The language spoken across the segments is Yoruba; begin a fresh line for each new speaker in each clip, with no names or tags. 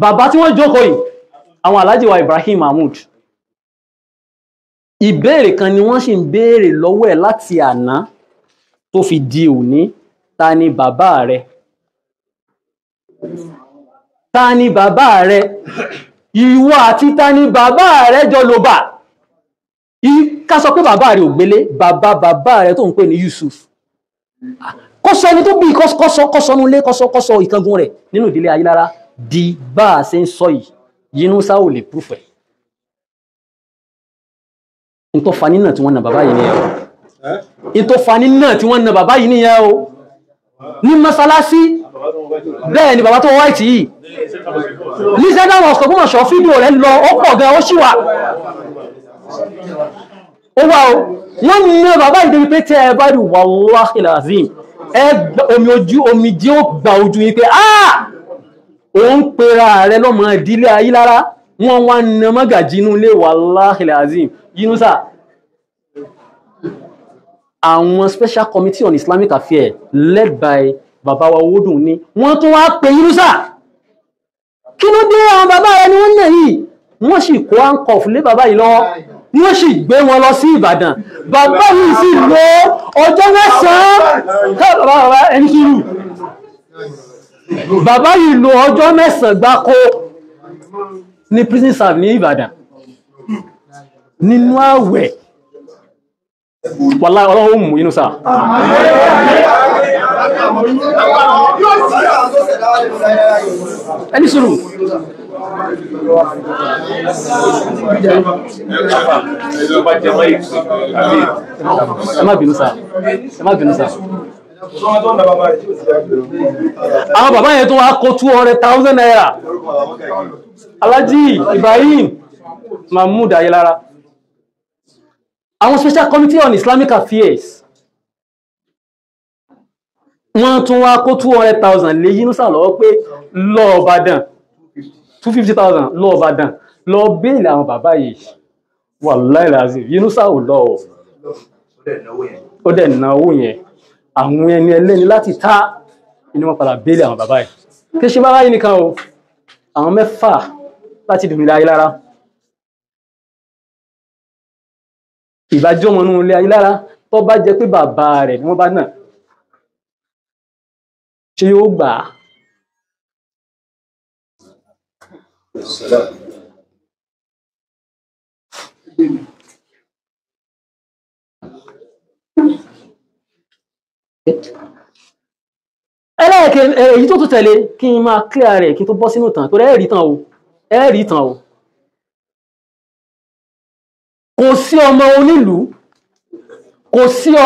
bàbá tí wọ́n jókòó yìí àwọn Alhaji wa Ibrahim Mahmood ìbéèrè kan ni wọ́n sì ń béèrè lọ́wọ́ ẹ̀ láti àná tó fi di òní. Ta ni bàbá rẹ? Ta ni bàbá rẹ? Ìwọ àti ta ni bàbá rẹ jọ ló bà? Ká sọ pé bàbá rẹ ò gbélé, bàbá rẹ tó ń pè ní Yusuf. Kọ́sọ́ ẹni tó bí kọ́sọ́ nulé kọ́sọ́ ìkangun rẹ̀ nínú ìdílé Ayilara di bá a ṣe ń sọ yìí, Yunusa ò lè prúfẹ̀. Ìtọ́ fani náà tí wọ́n na bàbá yìí nìyẹn o. Ìtọ́ fani náà tí wọ́n na bàbá yìí nìyẹn o. Ní mọ́sálásí bẹ́ẹ̀ ni bàbá tó white yìí ní sẹ́dá wọn ọ̀sọ̀ fún ọ̀ṣọ́ fídíò rẹ̀ lọ ó pọ̀ gan ó ṣì wà ó wà o. Wọ́n ní bàbá ìdí wípé tẹ́ ẹ bá rí wallahi lazim omi jí ó gbà ojú yìí pé òun pera rẹ̀ lọ́mọ ìdílé Ayilara wọ́n wá na mọ́gàjí inú ilé wallahi lazim. Yunusa, àwọn Special Committee on Islamic Affairs led by bàbá wa Owódùn ní wọ́n tún wá pè Yunusa. Kí ló dé àwọn bàbá rẹ̀ ni wọ́n náà yìí? Wọ́n sì kó handcuff lé bàbá yìí lọ́wọ́, wọ́n sì gbé wọn lọ sí Ìbàdàn. Bàbá yìí sì lò ọjọ́ 9 bàbá ẹni sùúrù. Bàbá yìí lò ọjọ́ 9 gbáko ní prison serve ní Ìbàdàn nínú àwẹ̀. Wallahi Ọlọ́run mú Yunusa. Ẹni sùúrù. Ẹ má bínú sá. Ẹ má bínú sá. Àwọn bàbá yẹn tó wá kó 200,000 naira. Alhaji Ibrahim Mahmood Ayilara. Àwọn Special Committee on Islamic Affairs wọ́n tún wá kó 200,000 lé Yunusa lọ́wọ́ pé lọ Ìbàdàn 250,000 lọ Ìbàdàn lọ bẹ́ẹ̀lì àwọn bàbá yìí. Wallahi lazim Yunusa ò lọ ó dẹ̀ náwó yẹn àwọn ẹni ẹlẹ́ni láti tá inú wọn padà bẹ́ẹ̀lì àwọn bàbá yìí. Kí ṣe bàbá yìí nìkan o, àwọn 6 láti dùnmílẹ̀ Ayilara. Ìbájọ́ ọmọ inú ilé Ayilara tó bá jẹ́ pé bàbá rẹ̀ ni wọ́n bá náà ṣe yóò gbà á. Ẹlẹ́ẹ̀kẹ́ èyí tó tún tẹ̀lé kí n máa clear rẹ̀ kí n tó bọ́ sínú tàn tó rẹ̀ ẹ̀rí tàn o. Kò sí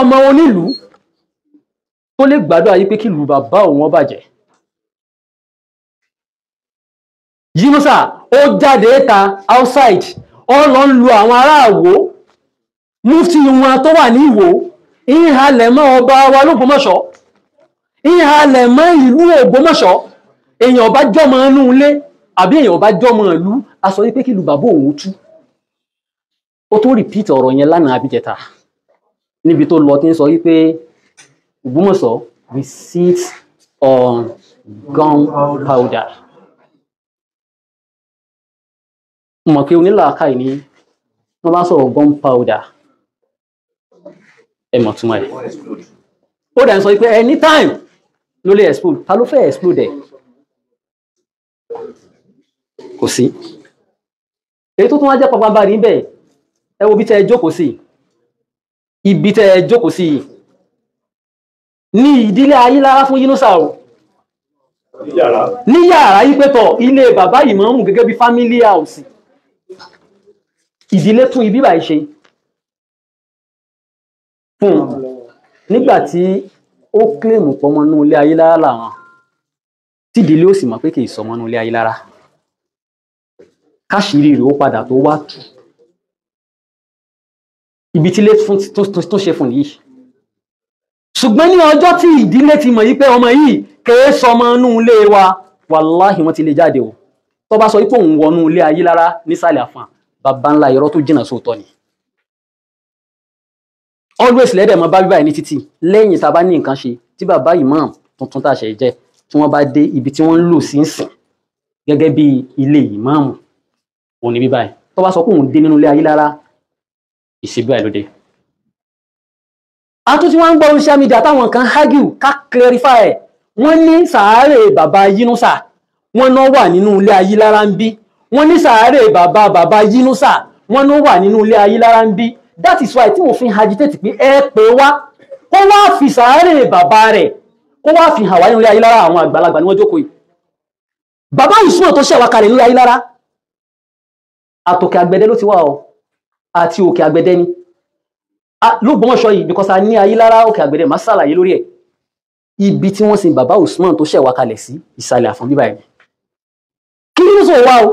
ọmọ onílùú tó lè gbádùn ayé pé kí ìlú bàbá òun bàjẹ́. Yunusa ó jáde ta outside ó lọ ń lu àwọn ará Ìwó mufti wọn tó wà ní Ìwó ìhàlẹ̀ mọ́ ọba wa l'Ógbómọ̀ṣọ́ ìhàlẹ̀ mọ́ ìlú Ògbómọ̀ṣọ́. Èèyàn bá jọmọ inú ilé àbí èèyàn bá jọmọ ìlú a sọ wípé kí ìlú bàbá òun tú. Ó tó repeat ọ̀rọ̀ yẹn lánàá àbíjẹta níbi tó lọ tí ń sọ wípé Ogbomoso we sit on gunpowder. Mọ̀ pé onílàákàyè ní wọ́n bá sọ̀rọ̀ gunpowder ẹ mọ̀ túmọ̀ ẹ̀. Ó dẹ̀ ń sọ wípé anytime ló lè explode. Ta ló fẹ́ explode ẹ̀? Kò sí. Èyí tó tún wá jẹ́ pàpàbà rí bẹ́ẹ̀ ẹ wo bí tẹ́ ẹ jókòó sí. Ibi tẹ́ ẹ jókòó sí ní ìdílé Ayilara fún Yunusa o. Ní yàrá yí pé tọ̀ ilé bàbá ìmáàmù gẹ́gẹ́ bí family house. Ìdílé tún ibi báyìí ṣe fún nígbàtí ó claim pọmọ nínú ilé Ayilara làwọn tí ìdílé ó sì mọ̀ pé kì í sọmọ nínú ilé Ayilara. Káṣírí rẹ̀ ó padà tó wá tú. Ibi tí ilé tó ṣe fún yìí. Ṣùgbọ́n ní ọjọ́ tí ìdílé ti mọ̀ yí pé ọmọ yìí kèé sọmọ inú ilé wa wàláhì wọ́n ti lè jáde o. Tó bá sọ wípé òun wọnú ilé Ayilara nísàlẹ̀ àfàn bàbá ńlá irọ́ tó jìnà sóòtọ́ ni. Always lẹ́dẹ̀ mọ́ bá bíbá ní títì lẹ́yìn tá bá ní nǹkan ṣe tí bàbá imam tuntun tàṣẹ jẹ́ tí wọ́n bá dé ibi tí wọ́n ń lò sí ń sìn gẹ́gẹ́ bí ilé ìmáàmù òní bí báyìí tó bá sọ pé òun dé nínú ilé Ayilara ìṣe báyìí lóde. A tún ti wá ń gbọ́ social media táwọn kan argue ká clarify ẹ̀ wọ́n ní sàárè bàbá Yunusa wọ́n náà wà nínú ilé Ayilara ń bí wọ́n ní sàárè bàbá Yunusa wọ́n náà wà nínú ilé Ayilara ń bí. That is why tí mo fi agitate pé ẹ pé wá kó wá fi sàárè bàbá rẹ̀ kó wá fi hàn wá nínú ilé Ayilara àwọn àgbàlagbà ni wọ́n jókòó yìí. Bàbá Usman tó ṣẹ̀wá kalẹ̀ nílé Ayilara àtòkè àgbẹ̀dẹ ló ti wá ọ àti òkè àgbẹ̀dẹ ni l'Ógbómọ̀ṣọ́ yìí because a ní Ayilara òkè àgbẹ̀dẹ máa ṣàlàyé lórí ẹ̀. Ibi tí wọ́n sin bàbá Usman tó ṣẹ̀wá kalẹ̀ sí ìsàlẹ̀ àfọ̀n bíbá ẹ̀ kí ló sọ wá o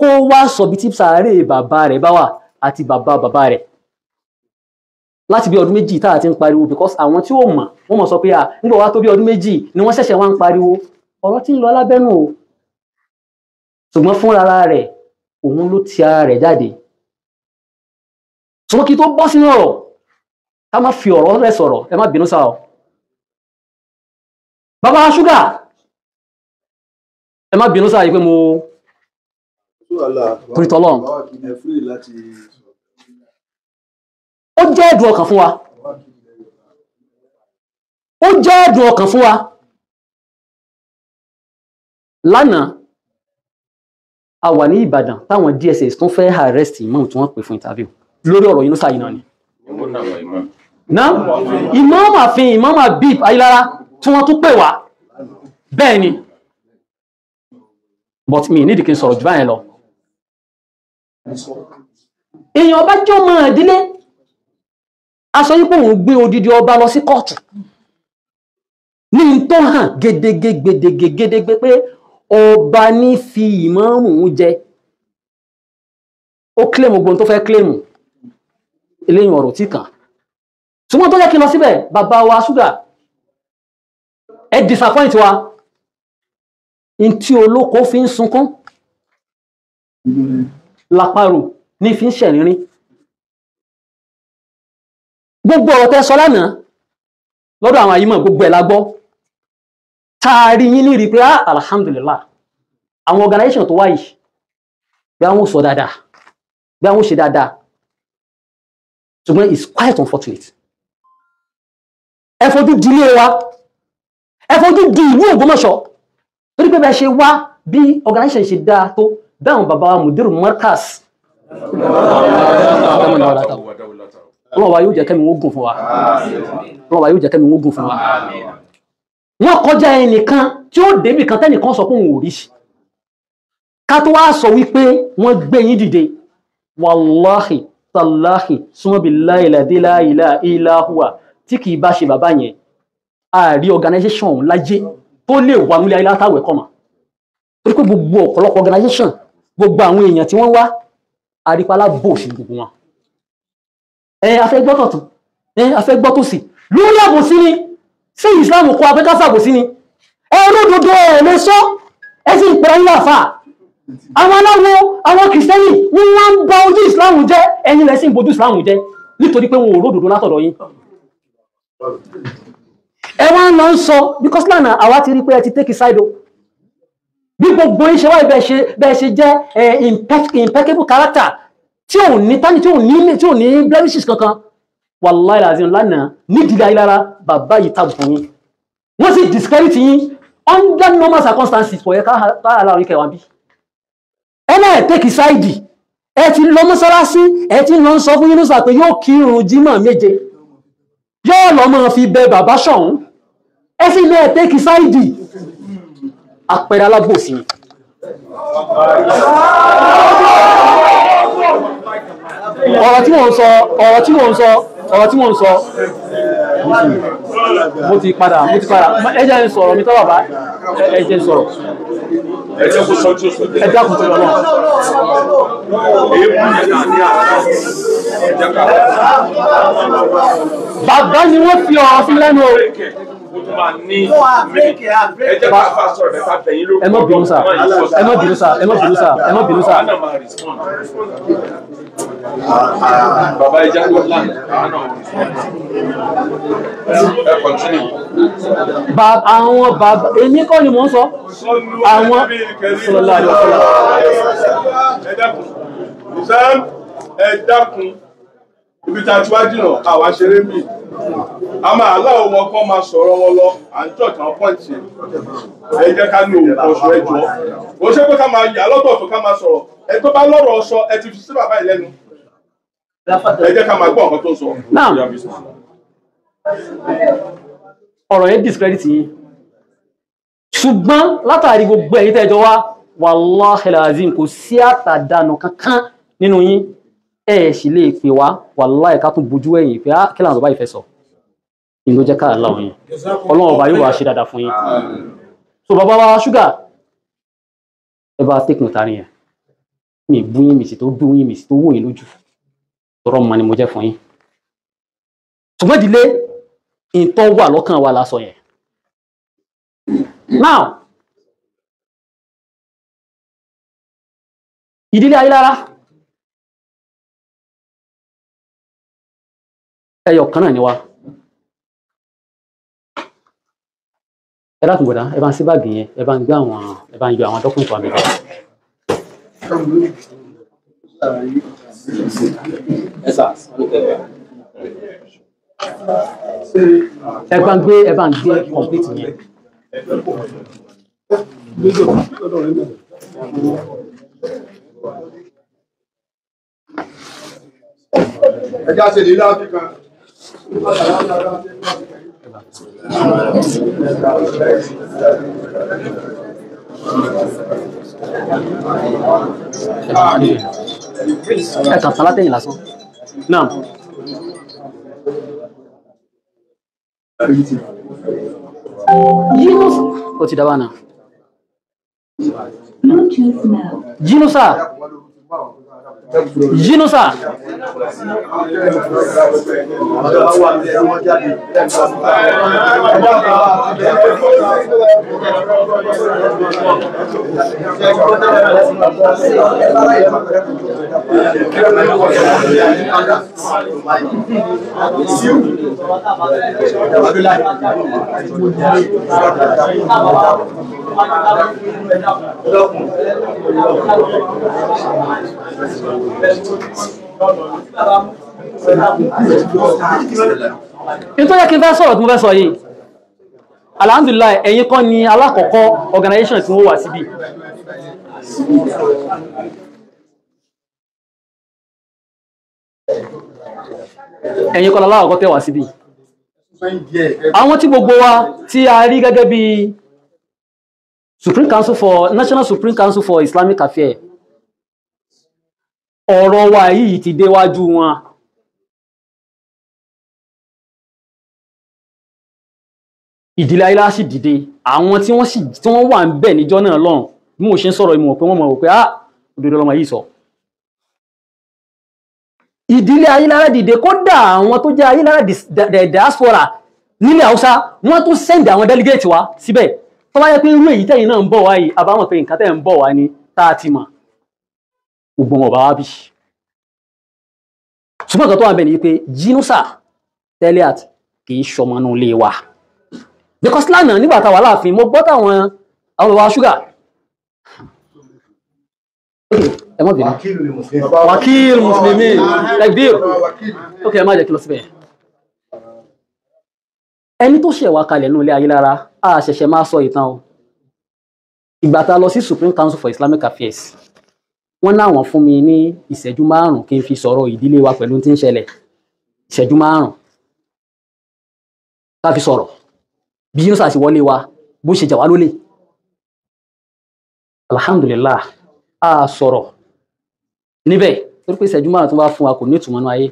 kó wá sọ bí tí sàárè bàbá rẹ̀ bá wà àti bàbá rẹ̀ láti bí ọdún méjì tá a ti ń pariwo because àwọn tí ó mọ̀ wọ́n mọ̀ sọ pé nígbà wá tó bí ọdún méjì ni wọ́n ṣẹ̀ṣẹ̀ wá ń pariwo ọ̀rọ̀ tí ń lọ alábẹ́nú o ṣùgbọ́n fúnra rẹ̀ òun ló ti ara rẹ̀ jáde. Ṣùgbọ́n kí tó bọ́ sínú ọ̀rọ̀ ká má fi ọ̀rọ̀ rẹ̀ sọ̀rọ̀ ẹ má bínú sáà o. Bàbá ṣúgà ẹ má bínú sáà yìí pé mo torítọ́lọ́ ó jẹ́ ẹ̀dùn ọkàn fún wa ó jẹ́ ẹ̀dùn ọkàn fún wa. Lánàá a wà ní Ìbàdàn táwọn DSS tún fẹ́ arrest imam tí wọ́n pè fún interview lórí ọ̀rọ̀ Yunusa yìí náà ni. Imam àfin Imam Abib Ayilara tí wọ́n tún pè wá bẹ́ẹ̀ ni but mi nídìí kí n sọ̀rọ̀ jù báyẹn lọ. Èèyàn bá jọ mọ́ ìdílé aṣọ yípo òun gbé odidi ọba lọ sí kóòtù ní tó hàn gédégédégédégé pé ọba ní fi ìmáàmù jẹ ó kílèmù gbọ́n tó fẹ́ kílèmù eléyìn ọ̀rọ̀ tí kàn ṣùgbọ́n tó yẹ kí lọ síbẹ̀ bàbá wa ṣúgà ẹ disappoint wa in tí olóko fi ń sunkún lápárò ní fi ń ṣẹ̀rìnrín. Gbogbo ọ̀rọ̀ tẹ́ sọ lánàá lọ́dọ̀ àwọn àyímọ̀ gbogbo ẹ̀ la gbọ́ taari yín ní rí pé alhamdulillah àwọn organization tó wáyìí bí àwọn sọ dáadáa bí àwọn ṣe dáadáa ṣùgbọ́n it's quite unfortunate. Ẹ fojú di ilé wa ẹ fojú di ìlú Ògbómọ̀ṣọ́ torí pé bẹ́ẹ̀ ṣe wá bí organization ṣe dáa tó bẹ́ẹ̀ bàbá wa mudiru markas ọlọ́wà yóò jẹ́ kẹ́mi wọ́n gùn fún wa ọlọ́wà yóò jẹ́ kẹ́mi wọ́n gùn fún wa. Wọ́n kọjá ẹnìkan tí ó débì kan tẹ́nìkan sọ fún òun ò rí ká tó wá sọ wípé wọ́n gbé yín dìde wàláhì tàláhì súnmọ́ billahi la ilaha illa huwa tí kìí bá ṣe bàbá yẹn ààrí organization láyé tó lè wà nílé ayé látàwẹ̀ kọ́mà torí pé gbogbo ọ̀pọ̀lọpọ̀ organization gbogbo àwọn èèyàn tí wọ́n wá àrípalá bò sí gbogbo wọn. Afẹ́ gbọ́ tọ̀tún afẹ́ gbọ́ tòsì lórí àbòsí ni sí Islam kọ́ abẹ́kásá àbòsí ni olódodo ẹ̀ lè sọ ẹ sì ń pẹ̀lú ayé àfà àwọn aláwọ̀ àwọn kìrìsìtẹ́nì wọ́n wá ń ba ojú Islam jẹ́ ẹ̀yin lẹ sì ń bojú Islam jẹ́ nítorí pé wọn ò ródòdó látọ̀dọ̀ yín. Ẹ wá ń lọ ń sọ because lánàá àwa ti rí pé ẹ ti take side o bí gbogbo iṣẹ́ wáyé bẹ́ẹ̀ ṣe jẹ́ impeccable character tí ò ní tání tí ò ní blemishes kankan wallahi lazim lánàá nídìí Ayilara bàbá yìí tàbùkù yín wọ́n sì discredit yín under normal circumstances for yẹ ká aláwọ̀ ìkẹwàá bí ẹlẹ́ take side ẹ ti lọ mọ́sálásí ẹ ti lọ sọ fún Yunusa pé yóò kírun jímọ̀ méje yóò lọ mọ́ fi bẹ bàbá ṣọ̀hún ẹ sì lẹ́ take side àpẹẹrẹ alábòsí ọ̀rọ̀ tí wọ́n ń sọ mo ti padà ẹjẹ́ ń sọ̀rọ̀ mi tọ́ bàbá ẹjẹ́ ń sọ̀rọ̀ ẹjẹ́ kò sọ́jú ẹjẹ́ kò tó lọ́nà bàbá ni wọ́n fi ọ̀rọ̀ sí lẹ́nu o. Ẹ má bínú sá.
Baba Ejakola.
Àwọn bàbá èmi kọ́ ni mò ń sọ. Àwọn sallallahu alaihi wasallam.
Ẹ dákun. Ibi tá a ti wá jìnnà àwa ṣeré mi. A máa aláwọ̀ wọn kọ́ máa sọ̀rọ̀ wọn lọ à ń jọ̀tàn pọ́ǹtì. Ẹ jẹ́ ká ní oṣù ẹjọ́. Ó ṣe pé ká máa yà lọ́tọ̀ọ̀tọ̀ ká máa sọ̀rọ̀. Ẹ tó bá lọ́rọ̀ sọ ẹ ti fi sí bàbá ìlẹ́nu. Ẹ jẹ́ ká máa gbọ́ nǹkan tó ń sọ.
Ọ̀rọ̀ yẹn discredit yín. Ṣùgbọ́n látàrí gbogbo ẹ̀yin tẹ́jọ wá, wallahi alazim kò sí àtàdánù kankan nínú yín. Ẹ sì lè pè wá, wallahi ká tún bojú ẹ̀yìn pé kí làwọn bàbá ìfẹ́ sọ. Ìlú jẹ́ káà láwọn yìí. Ọlọ́run ọba yóò wá ṣe dáadáa fún yín. So bàbá wa ṣúgà, ẹ bá take note àárín yẹn. Mi bú yín, mi sì tó bú yín, mi sì tó wò yín lójú. Tọrọ mọ ni mo jẹ́ fún yín. Ṣùgbọ́n ìdílé, ìtọ́ wà lọ́kàn wa lásọ yẹn. Now, ìdílé Ayilara, ẹyọ kan náà ni wá. Ẹ dákun gbọ́dá, ẹ bá ń sí báàgì yẹn, ẹ bá ń gbé àwọn, ẹ bá ń yọ àwọn dọ́kùnrin tó wà mẹ́ta. Ẹ bá ń gbé complete yẹn.
Ẹ já ṣe lílá Áfíríkà.
Ẹ kàn tán látẹ̀yìn lásán. Náà. Yunus ó ti dábàá náà. Yunusa. Yunusa. Nítorí yẹ kí n fẹ́ sọ̀rọ̀ tí mo fẹ́ sọ yìí, alhamdulillah ẹ̀yin kọ́ ni alákọ̀ọ́kọ́ organization tí wọ́n wà síbí. Ẹ̀yin kọ́ ni alákọ̀ọ́kọ́ tẹ́ wà síbí. Àwọn tí gbogbo wa tí a rí gẹ́gẹ́ bí National Supreme Council for Islamic Affairs, ọ̀rọ̀ wa yìí ti déwájú wọn. Ìdílé Ayilara sì dìde, àwọn tí wọ́n wà ń bẹ̀ níjọ́ náà lọ́rùn bí mo ṣe ń sọ̀rọ̀ ìmọ̀ pé wọ́n mọ̀ pé òdodo lọmọ yìí sọ. Ìdílé Ayilara dìde, kódà àwọn tó jẹ́ Ayilara diaspora nílẹ̀ Haúsá wọ́n tún send àwọn delegate wa síbẹ̀. Tó bá yẹ pé irú èyí tẹ́yìn náà ń bọ̀ wá yìí, àbáwọn pé nǹkan tẹ́ ń bọ̀ wá ní táà ti mọ̀ gbogbo wọn bá wá bí. Ṣùgbọ́n nǹkan tó wà ń bẹ̀ ni pé Yunus Teliat kì í ṣọmọ inú ilé wa. Because lánàá nígbà tá a wà láàfin mo gbọ́ táwọn àwọn bàbá ṣúgà ẹ mọ́ bìnrin wakil muslimi takbir ok ẹ má jẹ́ kí lọ síbẹ̀. Ẹni tó ṣẹ̀ wá kalẹ̀ nínú ilé Ayilara a ṣẹ̀ṣẹ̀ máa sọ ìtàn o. Ìgbà tá a lọ sí Supreme Council for Islamic Affairs wọ́n náà wọ́n fún mi ní ìṣẹ́jú 5 kí n fi sọ̀rọ̀ ìdílé wa pẹ̀lú tí ń ṣẹlẹ̀. Ìṣẹ́jú 5 ká fi sọ̀rọ̀ bí Yunus àti wọlé wa bó ṣe jà wá lólè. Alhamdulillah a sọ̀rọ̀ níbẹ̀ torí pé ìṣẹ́jú 5 tó bá fún wa kò ní ìtumọ̀ náà ayé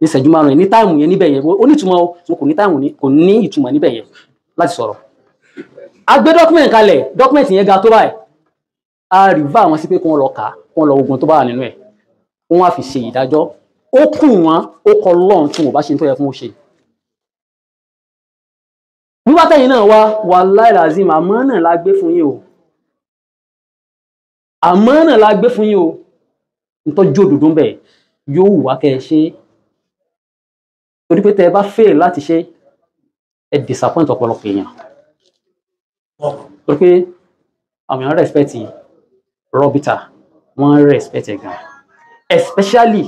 ní ìṣẹ́jú 5 ní táìmù yẹn níbẹ̀ yẹn ó ní ìtumọ̀ o kò ní táìmù kò ní ìtumọ̀ níbẹ̀ yẹn láti sọ̀rọ̀. A gbé dọ́kúmẹ̀ntì kalẹ̀, dọ́kúmẹ̀ntì yẹn ga tó báyìí a rí bá àwọn sí pé kí wọ́n lọ kà kí wọ́n lọ ogun tó bá wà nínú ẹ̀ wọ́n wá fi ṣe ìdájọ́. Ó kù wọ́n ó kọ lọ́run tí wọ́n bá ṣe tó yẹ fún ó ṣe. Wíwá tẹ́yìn náà wá wallahi lazim àmánà la gbé fún yín o. Àmánà la gbé fún yín o. Ntọ́jú òdòdó ń bẹ̀. yóò wù wá kẹ́ ẹ ṣe torí pé tẹ́ ẹ bá fail láti ṣe ẹ disappoint ọ̀pọ̀lọpọ̀ èèyàn torí pé àwọn èèyàn respect Rọ́bítà wọ́n respect ẹ̀ gan especially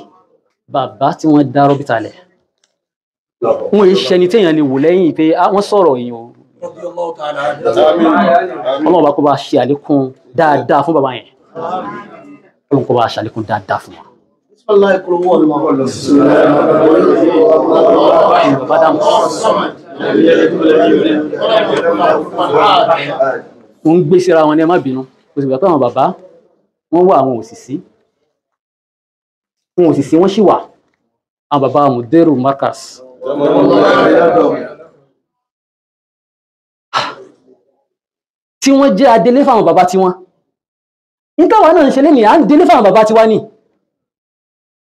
bàbá tí wọ́n dá Rọ́bítà lẹ̀ wọ́n yìí ṣẹni téèyàn lè wò lẹ́yìn pé wọ́n sọ̀rọ̀ èèyàn Ọlọ́run bá kó bá ṣe àlékún dáadáa fún bàbá yẹn Ọlọ́run kó bá ṣe àlékún dáadáa fún wọn. Wọ́n ń gbé síra wọn ní ẹ má bínú kò sì gbà pé àwọn bàbá wọ́n wà àwọn òṣìṣì wọ́n sì wà àwọn bàbá Muderu Markaz tí wọ́n jẹ́ adélé fáwọn bàbá tí wọ́n nítawà náà ń ṣe lẹ́nìí à ń délé fáwọn bàbá tí wá ní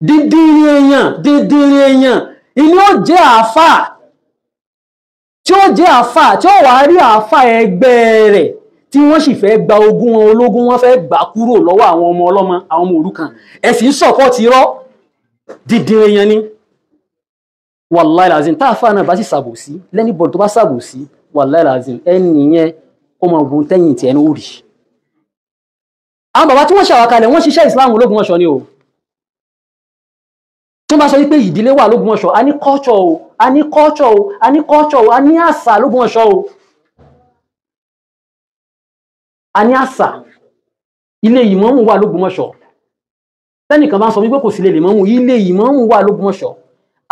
dídírí èèyàn inú ó jẹ́ àáfà tí ó wà rí àáfà ẹgbẹ́ rẹ̀ tí wọ́n sì fẹ́ gba ogún wọn ológun wọ́n fẹ́ gbà kúrò lọ́wọ́ àwọn ọmọ ọlọ́mọ àwọn ọmọ òrukàn ẹ̀sìn sọ̀kọ́ ti rọ́ dídírí èèyàn ni wàláì làzim táàfà náà bá sì sàbòsí lẹ́nìbọ̀dì tó bá sàbòsí wàláì làzim ẹni yẹn ó mọ ogun tẹ́yìn tí ẹnu ó rí àwọn bàbá tí wọ́n ṣàwákalẹ̀ wọ́n ṣiṣẹ́ Islam l'Ógbómọ̀ṣọ́ ni o tó bá sọ wípé ìdílé wà l'Ógbómọ̀ṣọ́ a ní culture o a ní culture o a ní culture o a ní àṣà l'Ógbómọ̀ṣọ́ o a ní àṣà ilé ìmámù wà l'Ógbómọ̀ṣọ́ tẹ́nìkan bá sọ wípé kò sí ilé ìmámù ilé ìmámù wà l'Ógbómọ̀ṣọ́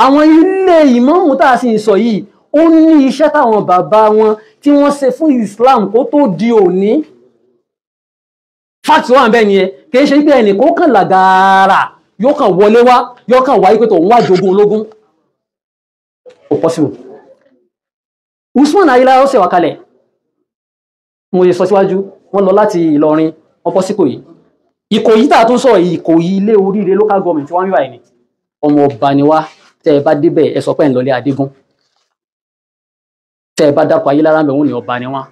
àwọn ilé ìmámù tá a sì ń sọ yìí ó ní iṣẹ́ táwọn bàbá wọn tí wọ́n ṣe fún Islam kó tó di òní fact wà bẹ́ẹ̀ nìyẹn kì í ṣe pé ẹnì kó kàn làgàrà yóò kàn wọlé wá yóò kàn wáyé pé tòun wá jogún ológun kò possible. Usman Ayilara ó ṣèwà kalẹ̀ mo yẹ sọ síwájú wọ́n lọ láti Ìlọrin wọ́n bọ́ sí Ìkòyí tá a tún sọ Ìkòyí ilé oríire local government wọ́n wíwá ẹni ọmọ ọba ni wá tẹ́ ẹ bá débẹ̀ ẹ sọ pé ẹ̀ ń lọlé Adégún tẹ́ ẹ bá dákọ̀ Ayilara ń bẹ̀ wọ́n ní ọba ni wá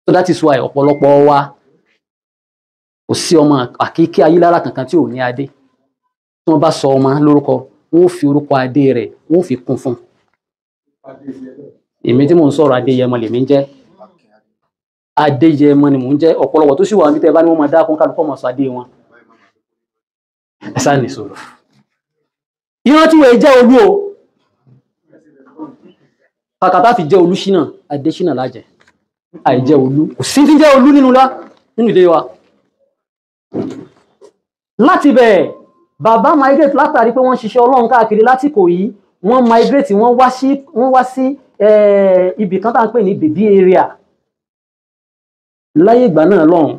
so that is why ọ̀pọ̀lọpọ̀ wa kò sí ọmọ àkíkí Ayilara kankan tí ò ní adé tí wọ́n bá sọ ọmọ lórúkọ wọ́n fi orúkọ adé rẹ̀ wọ́n fi kún fún èmi tí mò ń sọ̀rọ̀ Adéyẹmọ lèmi ń jẹ́ Adéyẹmọ ni mò ń jẹ́ ọ̀pọ̀lọpọ̀ tó sì wà níbi tẹ́ bá ní wọ́n máa dá kún kálukọ́ mọ̀ sọ adé wọn ẹ sáà ní sọ̀rọ̀ ìran tí wọ́n jẹ́ olú o kàkàtà fi jẹ́ Olúṣínà Adéṣínà lájẹ́ àìjẹ́ olú kò sí tí jẹ́ olú nínú ìdílé wa láti bẹ̀ bàbá migrate látàrí pé wọ́n ṣiṣẹ́ Ọlọ́run káàkiri lásìkò yìí wọ́n migrate wọ́n wá sí ibì kan tá à ń pè ní baby area láyé ìgbà náà lọ́hùn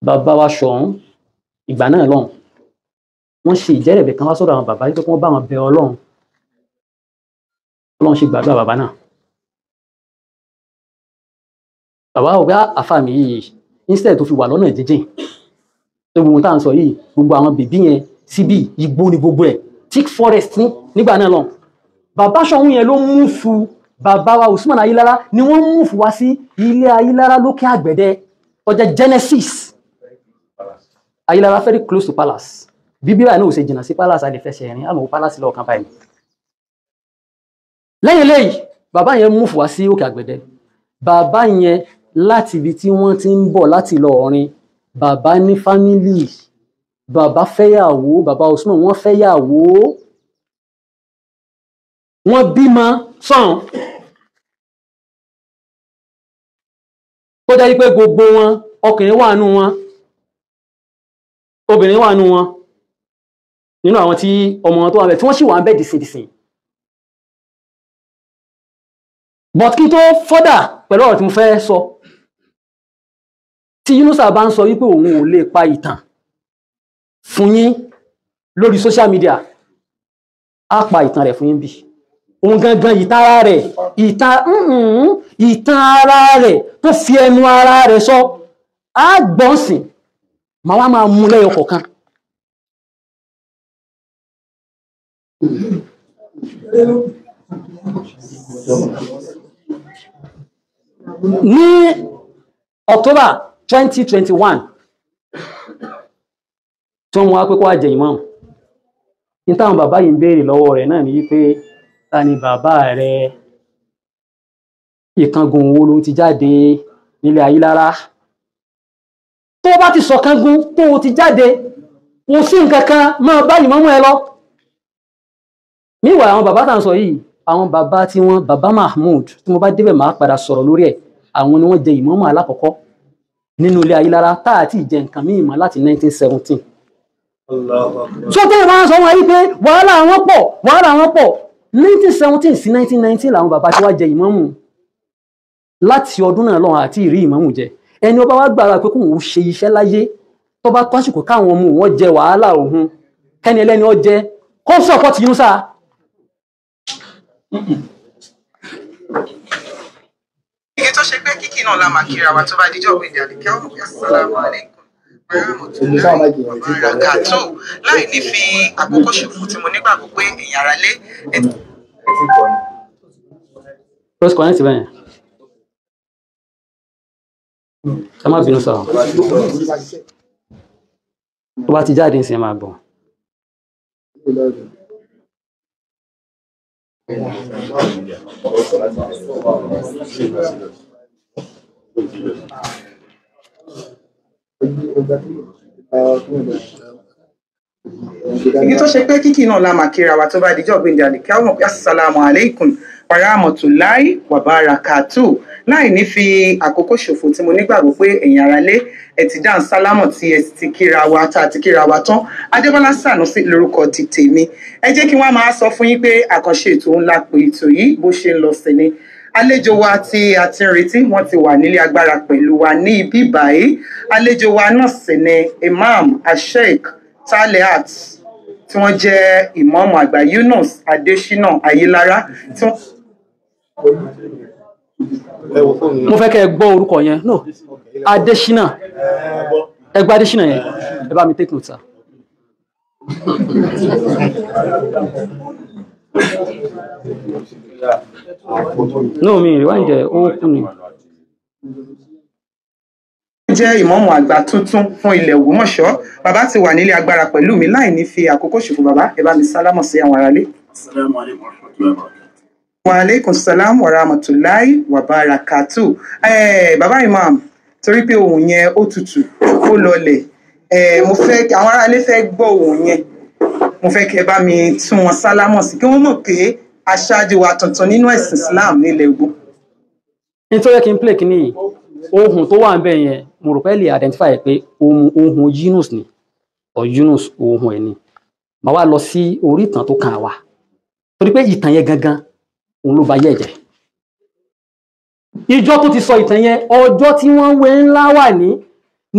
bàbá wa Ṣọ̀ún ìgbà náà lọ́hùn wọ́n ṣe ìjẹ́rẹ̀bẹ̀ kan wá sọ́dọ̀ àwọn bàbá yìí pé wọ́n bá wọn bẹ Ọlọ́run Ọlọ́run ṣe gbàdúrà bàbá náà bàbá ọ̀gá àfàmì yìí instead tó fi wà lọ́nà jíjìn tó gbogbo tá à ń sọ yìí gbogbo àwọn bèbí yẹn síbí igbó ni gbogbo ẹ̀ thick forest nígbà náà lọ bàbá Ṣọ̀ún yẹn ló mú fún bàbá wa Usman Ayilara ni wọ́n mú fún wa sí ilé Ayilara lókè àgbẹ̀dẹ ọjà Genesis Ayilara very close to palace bíbí báyìí náà ò ṣe jìnnà sí palace àlefẹsẹ̀ ẹ̀rín àmọ́ palace lọ́ọ̀kan báyìí lẹ́yìn lẹ́yìn bàbá yẹn mú fún wa sí òkè àgbẹ̀dẹ bàbá yẹn láti ibi tí wọ́n ti ń bọ̀ láti Ìlọrin bàbá ní fámílì bàbá fẹ́yàwó bàbá Usman wọ́n fẹ́yàwó wọ́n bímọ sàn tó jẹ́ pé gbogbo wọn ọkùnrin wà nù wọn obìnrin wà nù wọn nínú àwọn tí ọmọ wọn tó wà bẹ̀ tí wọ́n sì wà ń bẹ̀ dìsìndìsìn but kí tó fọ́dà pẹ̀lú ọ̀rọ̀ tí mo fẹ́ sọ tí Yunus bá ń sọ wípé òun ò lè pa ìtàn fún yín lórí social media á pa ìtàn rẹ̀ fún yín bí òun gangan ìtàn ara rẹ̀ ìtàn ara rẹ̀ tó fi ẹnu ara rẹ̀ sọ á gbọ́nsìn màá wá máa mú lẹ́yọ kọ̀ọ̀kan ní October 2021 tí wọ́n mú wá pé kó wá jẹ imam ní táwọn bàbá yìí ń béèrè lọ́wọ́ rẹ̀ náà ni wípé ta ni bàbá rẹ̀, ìkángun wo ló ti jáde nílé Ayilara. tó bá ti sọ̀kángun tó ti jáde kò sí nǹkan kan máa bá ìmámù ẹ lọ. níwà àwọn bàbá tá à ń sọ yìí, àwọn bàbá tí wọ́n bàbá Mahmood tí mo bá débẹ̀ máa padà sọ̀rọ̀ lórí ẹ̀, àwọn ni wọ́n jẹ ìmámù alákọ̀ọ́kọ́ nínú ilé Ayilara tá àti ìjẹ nǹkan míì mọ́ láti 1917. so tẹ́lẹ̀ máa ń sọ wọn yìí pé wàhálà wọn pọ̀ 1917 sí 1919 làwọn bàbá tí wá jẹ ìmámù. láti ọdún náà lọ́wọ́ àti ìrí ìmámù jẹ, ẹni ọba wá gbára pé kóun ṣe iṣẹ́ láyé tó bá tó àsìkò káwọn ọmọ wọn jẹ wàhálà òun kẹ́ni ẹlẹ́ni ọ jẹ kó sọ̀pọ̀ tí Yunusa.
Ike tó ṣe pé kíkì náà la máa kíra wa tó bá díjọ́ pé ìdàdí kí ọmọ assalamu alaikum barakatuh láì ní fi àkókò ṣòfò tí mo nígbàgbọ́ pé èèyàn ara lé.
First connect bẹ́ẹ̀ ẹ má bínú sọ̀rọ̀ tó bá ti jáde sí ẹ máa bọ̀.
Igi tó ṣe pé kíkì náà la máa kíra wa tó bá díjọ́ pé ìdàdí kí ọmọ assalamu alaikum wa rahmatullahi wa barakatuh láì ní fi àkókò ṣòfò tí mo nígbàgbọ́ pé èèyàn ara lé ẹ ti dáhùn sálámọ̀ tí ẹ ti kíra wa tá a ti kíra wa tán. Adébọ́lá Sànúsì lórúkọ ti tèmi. Ẹ jẹ́ kí wọ́n máa sọ fún yín pé àkànṣe ètò ńlá pé ètò yìí bó ṣe ń lọ sí ni. Àlejò wa tí a ti ń retí wọ́n ti wà nílé agbára pẹ̀lú wa ní ibi báyìí. Àlejò wa náà sì ni Imam Sheikh Teliat tí wọ́n jẹ́ ìmáàmù àgbà Yunus Olusina Ayilara tí wọ́n
mo fẹ́ kẹ́ ẹ gbọ́ orúkọ yẹn no Adesina ẹ gba Adesina yẹn ẹ bá mi take note sir. no mi rewind ẹ ó kú ni.
jẹ́ ìmáàmù àgbà tuntun fún ilẹ̀ Ògbómọ̀ṣọ́. Bàbá ti wà nílé agbára pẹ̀lú mi láì ní fi àkókò ṣòfò. Bàbá ẹ bá mi sálámọ̀ sí àwọn aráalé.
Assalamu alaikum warahmatullahi wabarakatuh.
Wa alaikum salam wa rahmatullahi wa barakatuh. Bàbá Imam, torí pé ohùn yẹn ó tutù ó lọlẹ̀, mo fẹ́ àwọn aráalé fẹ́ gbọ́ ohùn yẹn, mo fẹ́ kẹ́ bá mi tún wọn sálámọ̀ sí kí wọ́n mọ̀ pé aṣáájú wa tuntun nínú ẹ̀sìn Islam nílẹ̀ Ògbó.
nítorí kí n play kí ni ohun tó wà ń bẹ̀ yẹn mo rò pé lè identify pé ohun Yunus ni or Yunus ohun ẹ̀ ni. màá wá lọ sí orí ìtàn tó kàn wá torí pé ìtàn yẹn gangan òun ló ba yẹ̀ jẹ́. ìjọ tó ti sọ ìtàn yẹn ọjọ́ tí wọ́n wé ńlá wà ní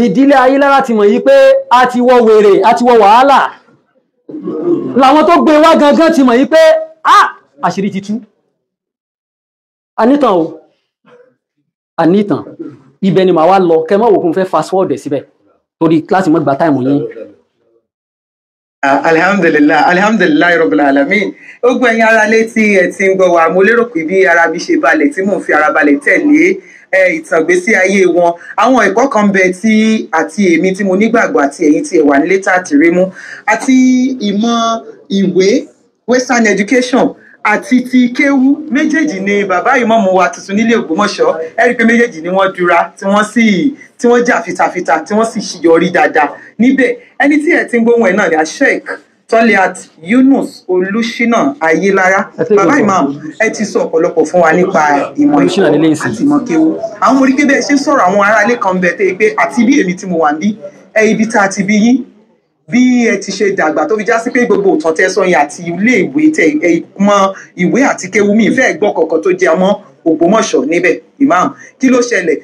ìdílé Ayilara ti mọ̀ yí pé a ti wọ wèrè a ti wọ wàhálà làwọn tó gbé wá gangan ti mọ̀ yí pé àṣírí ti tú. anítàn o anítàn ibẹ̀ ni màá wá lọ kẹ́ mọ́ wò kún fẹ́ fast forward síbẹ̀ torí kíláàsì mọ́ gba táìmù yín.
Alhamdulillah rabbil alamin. Ó gbọ́ ẹ̀yin ará lé tí ẹ ti ń gbọ́ wa, mo lérò pé bí ara mi ṣe balẹ̀ tí mò ń fi ara balẹ̀ tẹ̀lé ìtàn ìgbésí ayé wọn. Àwọn ẹ̀kọ́ kan bẹ tí àti èmi tí mo nígbàgbọ́ àti ẹ̀yin tí ẹ wà nílé tá àti rí mú, àti ìmọ̀ ìwé western education àti ti kéwú méjèèjì ni bàbá ìmáàmù wa tuntun nílé Ògbómọ̀ṣọ́. Ẹ rí pé méjèèjì ni wọ́n dúra tí wọ́n jà fitafita tí wọ́n sì ṣiyọrí dáadáa níbẹ̀. Ẹni tí ẹ ti ń gbóhùn ẹ̀ náà ni Sheikh Teliat Yunus Olusina Ayilara. Bàbá ìmáàmù ẹ ti sọ ọ̀pọ̀lọpọ̀ fún wa nípa ìmọ̀ ìṣọ́ àti ìmọ̀ kéwú. Àwọn orí kébẹ̀ ṣe ń sọ̀rọ̀ àwọn aráalé kan bẹ̀ tẹ́ pé àti bí èmi tí mo wà ní ibi tá a ti bí yín bí ẹ ti ṣe dàgbà tó fi já sí pé gbogbo òtàn tẹ́ sọ yẹn àti ilé ìwé tẹ mọ ìwé àti kéwú mi ìfẹ́ gbọ́ kọ̀ọ̀kan tó jẹ́ ọmọ Ògbómọ̀ṣọ́ níbẹ̀. Imam, kí ló ṣẹlẹ̀?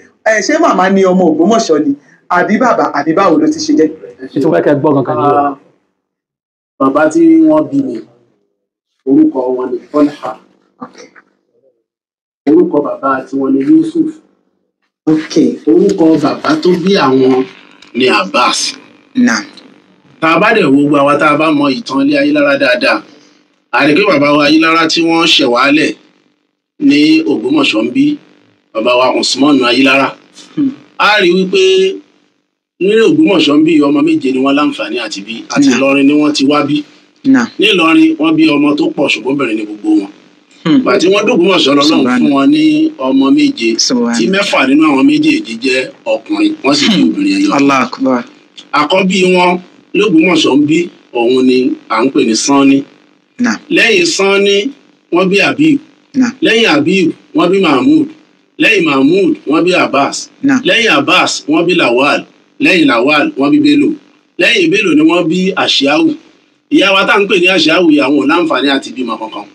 Ṣé màmá ni ọmọ Ògbómọ̀ṣọ́ ni àbí bàbá àbí báwo ló ti ṣe jẹ́?
ètò kẹ́kẹ́ gbọ́ kankan ní ọ.
Bàbá tí wọ́n bí mi orúkọ wọn ni Tọ́lá, orúkọ bàbá tí wọ́n ni Yusuf, orúkọ bàbá tó bí àwọn ni Abbas. Tá a bá dẹ̀ wo gbogbo àwa tá a bá mọ ìtàn ilé Ayilara dáadáa, a rí pé bàbá wa Ayilara tí wọ́n ṣẹ̀ wálẹ̀ ní Ògbómọ̀ṣọ́ ń bí, bàbá wa Usman Ayilara. A rí wípé ní Ògbómọ̀ṣọ́ ń bí ọmọ méje ni wọ́n láǹfààní àti bí, àti Ìlọrin ni wọ́n ti wá bí. nílọrin wọ́n bí ọmọ tó pọ̀ ṣùgbọ́n obìnrin ni gbogbo wọn. Bàtí wọ́n d'Ògbómọ̀ṣọ́ lọ́lọ́run fún wọn ní ọmọ 7 tí 4 nínú àwọn méjèèjì jẹ́ ọkùnrin wọ́n sì bí obìnrin ẹyọ.
Allahu Akbar.
Àkọ́bí wọn l'Ògbómọ̀ṣọ́ ń bí òun ni à ń pè ní Sanni. Lẹ́yìn Sanni wọ́n bí Habib. Lẹ́yìn Habib wọ́n bí Mahmood. Lẹ́yìn Mahmood wọ́n bí Abbas. Lẹ́yìn Abbas wọ́n bí Lawal. Lẹ́yìn Lawal wọ́n bí Bello. Lẹ́yìn Bello ni wọ́n bí Ashiawu. Ìyá wa tá ń pè ní Ashiawu àwọn láǹfààní àti bímọ kankan.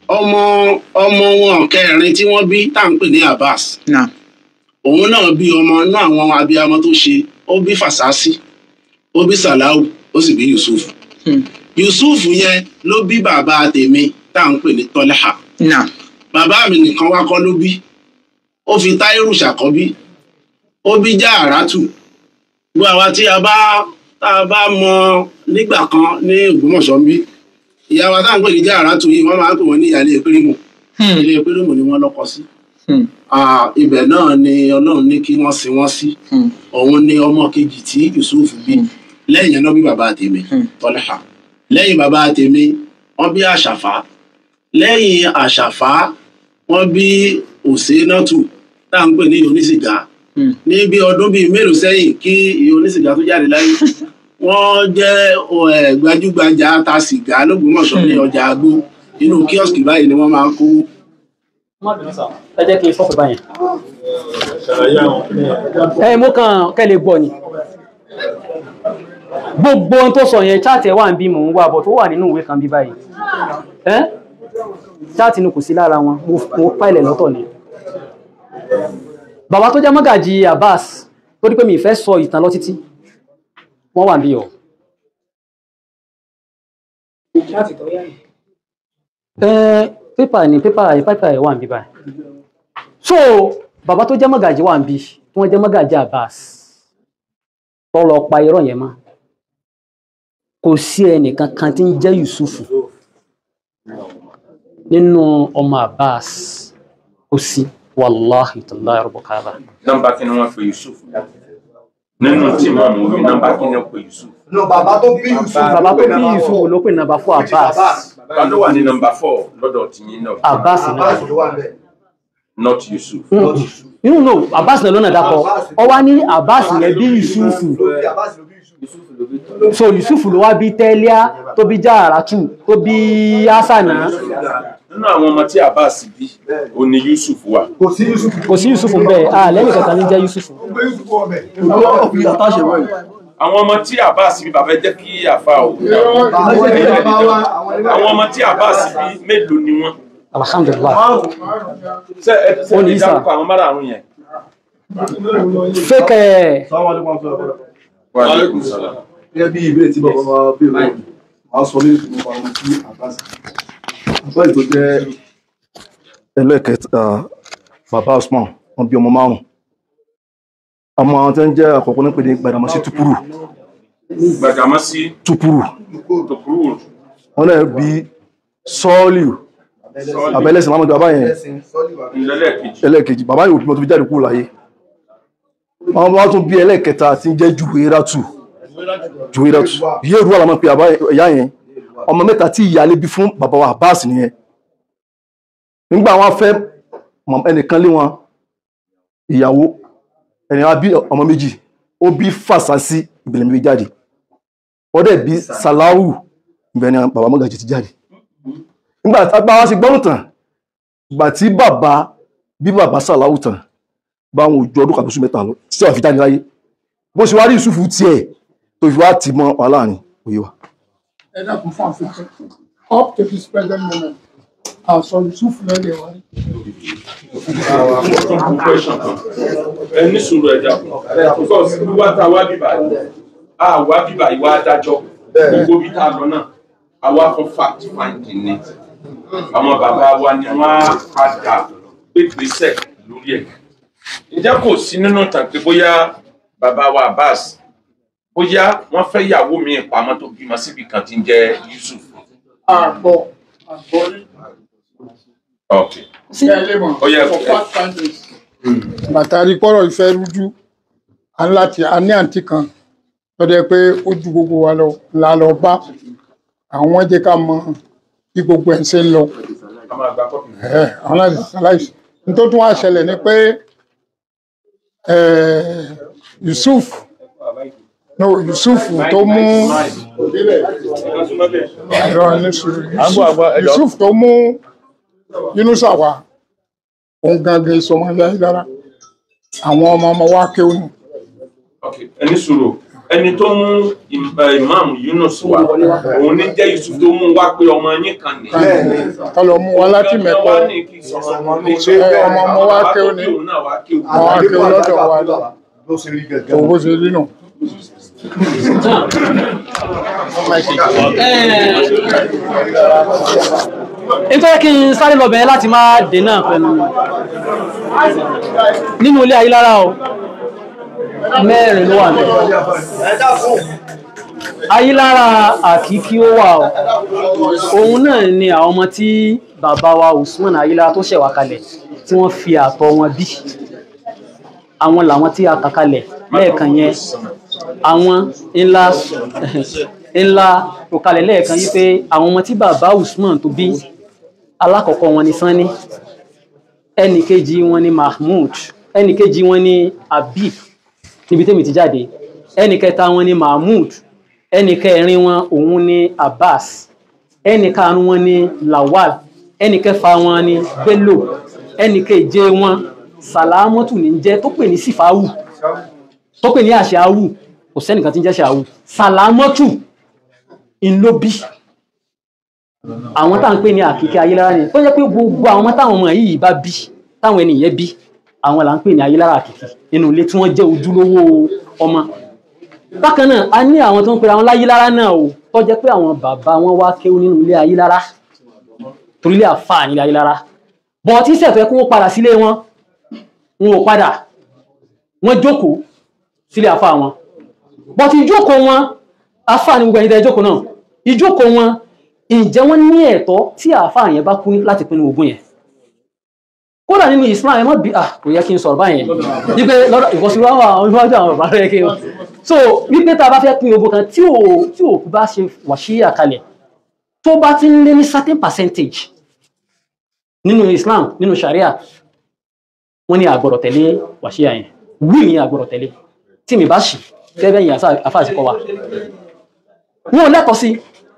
Ọmọ wọn kẹrin tí wọ́n bí tá ń pè ní Abbas. Òun náà bí ọmọ náà àwọn abiyamọ tó ṣe, ó bí Fasasi, ó bí Salau, ó sì bí Yusuf. Yusuf yẹn ló bí bàbá tèmi tá ń pè ní Tọ́lẹ́hà. Bàbá mi nìkan wá kọ́ ló bí. Ó fi Táírù ṣàkọ́bí. Ó bí Jáàrátù. Gbogbo àwa tí a bá mọ nígbà kan ní Ògbómọ̀ṣọ́ bí. Ìyá wa tá ń pè ní Jáàrátù yìí wọ́n máa ń pè wọ́n ní ìyálé Pírímù. Ilé Pírímù ni wọ́n lọ́kọ sí. Ibẹ̀ náà ni Ọlọ́run ní kí wọ́n sin wọ́n sí. Òun ni ọmọ kejì tí Yusuf bí. Lẹ́yìn náà bí bàbá tèmi Tọ́lẹ́hà. Lẹ́yìn bàbá tèmi wọ́n bí Àṣàfà. Lẹ́yìn Àṣàfà wọ́n bí Òsénátù tá ń pè ní onísìgá. Ní bí ọdún bíi mélòó sẹ́yìn kí onísìgá tó jáde láyé. Wọ́n jẹ́ gbajúgbajà ta sìgá l'Ògbómọ̀ṣọ́ ní ọjà Agbó. Inú kíọ́sìkì báyìí ni wọ́n máa ń kó.
Ẹ jẹ́ kí n sọ́fẹ̀ báyìí. Mú kàn kẹ́lẹ̀ gbọ́ ni. Gbogbo ohun tó sọ yẹn chat ẹ̀ wà ń bí mò ń wà bọ̀ tó wà nínú ìwé kan bí báyìí. Chat inú kò sí lára wọn, mo pàìlẹ̀ lọ́tọ̀ ni. Bàbá tó jẹ́ mọ́gàjí Abbas tó rí pé mi fẹ́ sọ ìtàn lọ títí wọ́n wà ń bí ọ. Pépà ẹ̀ wà ń bí báyìí. So bàbá tó jẹ́ mọ́gàjí wà ń bí tí wọ́n jẹ́ mọ́gàjí Abbas tọ́lọ pa irọ́ yẹn mọ́. Kò sí ẹnìkan kan tí ń jẹ́ Yusufu nínú ọmọ Abbas. Kò sí. Wallahi tallahi rabbil kaaba.
Nọ́mbà kí ni wọ́n pe Yusuf? Nínú tí mo mú mi nọ́mbà kí ni wọ́n pe Yusuf?
No, bàbá tó bí Yusuf.
Bàbá tó bí Yusuf ló pè nọ́mbà 4 Abbas.
Ta ló wà ní nọ́mbà 4 lọ́dọ̀ tiyín náà?
Abbas náà.
Not Yusuf.
No, Abbas náà lọ́nà dákọ̀. Ó wá ní Abbas yẹn bí Yusufu. So Yusuf ló wá bí Tẹ́líà tó bí Jáàrátù tó bí Hasana.
Nínú àwọn ọmọ tí Abbas bí ó ní Yusuf wà.
Kò sí Yusuf ń bẹ. Lẹ́yìn kankan ní jẹ́ Yusuf.
Àwọn ọmọ tí Abbas bí bàbá jẹ́ kí àfa ò. Àwọn ọmọ tí Abbas bí mélòó ni wọ́n?
Alhamdulillah.
Ṣé ẹ ti sẹ́ni dárúkọ àwọn márààrún yẹn?
Fẹ́kẹ̀.
Wa alaikum salam.
Gẹ́gẹ́ bí ìbéèrè tí bàbá máa bèèrè wọ́n sọ ní ìfúnpá wọn sí Abbas. Abbas tó jẹ́ ẹlẹ́kẹta bàbá Usman wọn bí ọmọ 5. Ọmọ àwọn tí ń jẹ́ àkọ́kọ́ nípe ní Gbàdàmọ́sí Túpùrù.
Gbàdàmọ́sí
Túpùrù. Wọ́n náà bí Sọ́ọ̀lì abẹ́lẹ́sìn máa mọ́jọ bàbá yẹn ẹlẹ́kejì. Bàbá yóò bímọ tó fi jáde kúrò láyé. Wọ́n bá tún bí ẹlẹ́kẹta tí ń jẹ́ Juwairatu. Yéèrú àlàmọ́ pé ìyá yẹn ọmọ 3 tí ìyálé bí fún bàbá wa Abbas nìyẹn. Nígbà wọn fẹ́ ẹnìkan lé wọn ìyàwó ẹni wá bí ọmọ 2 ó bí Fasasi ìbẹ̀lẹ̀ méjì jáde. Ó dẹ̀ bí Salau ìbẹ̀ni bàbá mọ́gàjí ti jáde. Nígbà tí bá wá sí gbọ́nù tàn ìgbà tí bàbá bí bàbá Salau tàn bá wọn ojú ọdún kàbísù 3 lọ tí wọ́n fi jáde láyé. Bó ṣe wá rí Yusufu tiẹ̀ tó fi wá ti mọ́ wà láàrin òye wa.
Up to this present moment, àṣọ Yusuf lọ́lẹ̀ wáyé.
Ẹni sùúrù ẹ̀dá because wíwá tá a wá bíbà yìí àwa bíbà yìí wá dájọ́ gbogbo bí tá a lọ náà àwa fún fact finding ni àwọn bàbá wa ni wọ́n á padà gbégbèsè lórí ẹ̀. Ǹjẹ́ kò sí nínú tàn pé bóyá bàbá wa Abbas bóyá wọ́n fẹ́ ìyàwó mi ìpamọ́ tó bímọ síbi kan tí ń jẹ́ Yusuf?
Àgbọ̀ rí.
Okay.
Bàtàrí pọ́rọ̀ ìfẹ́ rújú, a ní àǹtí kan tó jẹ́ pé ó ju gbogbo wa lọ la lọ bá àwọn jẹ́ ká mọ bí gbogbo ẹ̀ ṣe ń lọ àwọn láti ṣaláìsí nítorí tí wọ́n á ṣẹlẹ̀ ni pé Yusuf tó mú Yusuf tó mú Yunus wá òun gangan ìsọmọ ilé Ayilara àwọn ọmọ wa kéwòn.
ẹni sùúrù ẹni tó mú Imam Yunus wá òun ní jẹ́ Yusuf tó mú wá pé ọmọ yín kan ní.
kálọ̀ mú wa láti mẹ́kọ́ ọmọ wa kéwòn ní àwọn akéwòn lọ́dọ̀ wa owó ṣe rí náà.
nítorí kí n sáré lọ bẹ̀rẹ̀ láti máa dènà pẹ̀lú nínú ilé Ayilara o mẹ́rin ló wà ní Ayilara àkíkí ó wà o òun náà ni àwọn ọmọ tí bàbá wa Usman Ayilara tó ṣẹ̀wà kalẹ̀ tí wọ́n fi àtọ̀ wọn bí àwọn làwọn tí a kà kalẹ̀ lẹ́ẹ̀kan yẹn àwọn ńlá tó kalẹ̀ lẹ́ẹ̀kan yí pé àwọn ọmọ tí bàbá Usman tó bí alákọ̀ọ́kọ́ wọn ni Sani ẹnìkejì wọn ni Mahmoud ẹnìkejì wọn ni Habib níbi tẹ́mi ti jáde ẹnìkẹta wọn ni Mahmoud ẹnìkẹrin wọn òun ni Abbas ẹnìkarùn wọn ni Lawal ẹnìkẹfà wọn ni Bello ẹnìkeje wọn Salamatu ní jẹ́ tó pè ní Sifawu tó pè ní Àṣàwù kò sẹ́nìkan tí ń jẹ́ Àṣàwù Salamatu ìlóbí àwọn táwọn pè ní àkíkí Ayilara ni tó jẹ́ pé gbogbo àwọn táwọn ọmọ yìí bá bí táwọn ènìyàn bí àwọn là ń pè ní Ayilara àkíkí nínú ilé tí wọ́n jẹ́ ojúlówó ọmọ. Bákan náà a ní àwọn tó ń pera wọn láyílára náà o tó jẹ́ pé àwọn bàbá wọn wá kéwú nínú ilé Ayilara torí ilé àfáà ní ilé Ayilara bọ̀ tí sẹ̀fẹ̀ kó padà sílé wọn wọn ò padà wọ́n jókòó sílé àfáà wọn bọ̀ tí ìjókòó wọn àfáà ní gbogbo ẹ̀yìn tẹ́ ìjókòó náà ìjókòó wọn ǹjẹ́ wọ́n ní ẹ̀tọ́ tí àfáà yẹn bá kú láti pinnu ogún yẹn kódà nínú Islam ẹ mọ́ bí kò yẹ kí n sọ̀rọ̀ báyẹn wípé lọ́dọ̀ ìwọ̀síwá àwọn ìwájú àwọn bàbá rẹ̀ kí o so wípé tá a bá fẹ́ pín ogún kan tí ò bá ṣe wàṣíyà kalẹ̀ tó bá ti ń lé ní certain percentage nínú Islam nínú Sharia wọ́n ní àgbọ̀rọ̀ tẹ̀lé wàṣíyà yẹn wí ní àgbọ̀rọ̀ tẹ̀lé tí mi bá ṣì gẹ́gẹ́ yìí àfáàsì kọ́ wa wọn ò lẹ́tọ̀ọ́ sí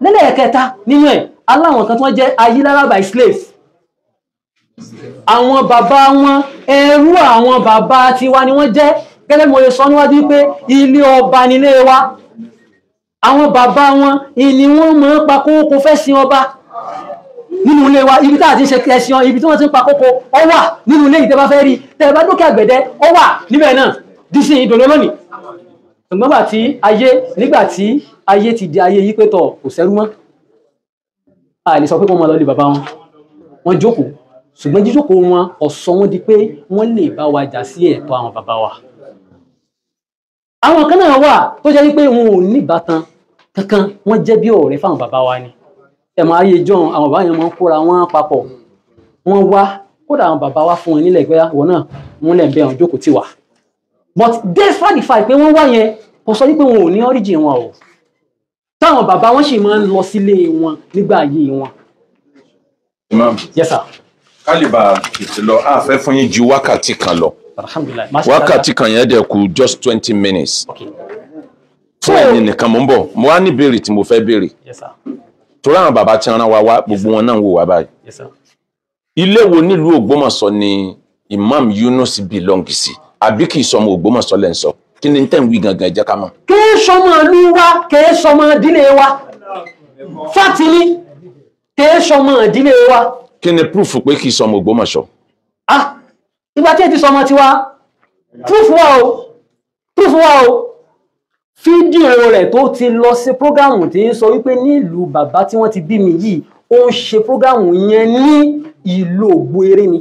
lẹ́lẹ́ẹ̀kẹta nínú ẹ̀ aláwọn kan tí wọ́n jẹ́ Ayilara by slave àwọn bàbá wọn ẹrú àwọn bàbá tiwa ni wọ́n jẹ́ gẹ́gẹ́ mo lè sọ níwájú pé ilé ọba nílé wa àwọn bàbá wọn ni wọ́n mọ̀ ń pa kókó fẹ́ sin ọba nínú ilé wa ibi tá a ti ń ṣe ẹ̀sìn ibi tí wọ́n ti ń pa kókó ó wà nínú ilé ìtẹ́ bá fẹ́ rí tẹ́ bá dókè àgbẹ̀dẹ ó wà níbẹ̀ náà dísìn ìdòló lónìí ṣùgbọ́n nígbà tí ayé ti di ayé yí pé tọ̀ kò sẹ́rú mọ́ a lè sọ pé wọ́n máa lọ lé bàbá wọn jókòó ṣùgbọ́n jíjókòó wọn ọ̀sọ́ wọn di pé wọ́n lè bá wa jà sí ẹ̀tọ́ àwọn bàbá wa àwọn kan náà wà tó jẹ́ wípé wọn ò ní ìbátan kankan wọ́n jẹ́ bí ọ̀rẹ́ fáwọn bàbá wa ni ẹ̀mọ̀ ayé john àwọn bàbá yẹn máa ń kóra wọn papọ̀ wọ́n wá kódà àwọn bàbá wa fún wọn nílẹ̀ ìgbéyà wọn náà wọ́n lẹ̀ ń bẹ àwọn jókòó tì wá but despite the fact pé wọ́n wá yẹn kò sọ wípé wọn ò ní origin wọn o táwọn bàbá wọn sì máa ń lọ sílé wọn nígbà ayé wọn.
Imam.
Yes sir.
Kálíbà tètè lọ àfẹ́ fún yín ju wákàtí kan lọ
Alhamdulillah.
wákàtí kan yẹn dẹ̀ kù just 20 minutes fún ẹ̀yin nìkan mo ń bọ̀ mo wá ní béèrè tí mo fẹ́ béèrè torí àwọn bàbá tí rán wa wá gbogbo wọn náà ń wò wá báyìí ilé wo nílùú Ògbómọ̀ṣọ́ ni Imam Yunus belong sí àbí kì í sọmọ Ògbómọ̀ṣọ́ lẹ́ ń sọ kí ni tẹ́ ń wí gangan ẹ jẹ́ ká mọ̀.
kì í sọmọ ìlú wa kì í sọmọ ìdílé wa fátìlì kì í sọmọ ìdílé wa.
Kí ni proof pé kì í sọmọ Ògbómọ̀ṣọ́?
Ìgbà tí ẹ ti sọmọ tiwa proof wà o fídíò rẹ̀ tó ti lọ sí prógámù tí ń sọ wípé ní ìlú bàbá tí wọ́n ti bí mi yìí ó ń ṣe prógámù yẹn ní ìlú Ògbóeré ni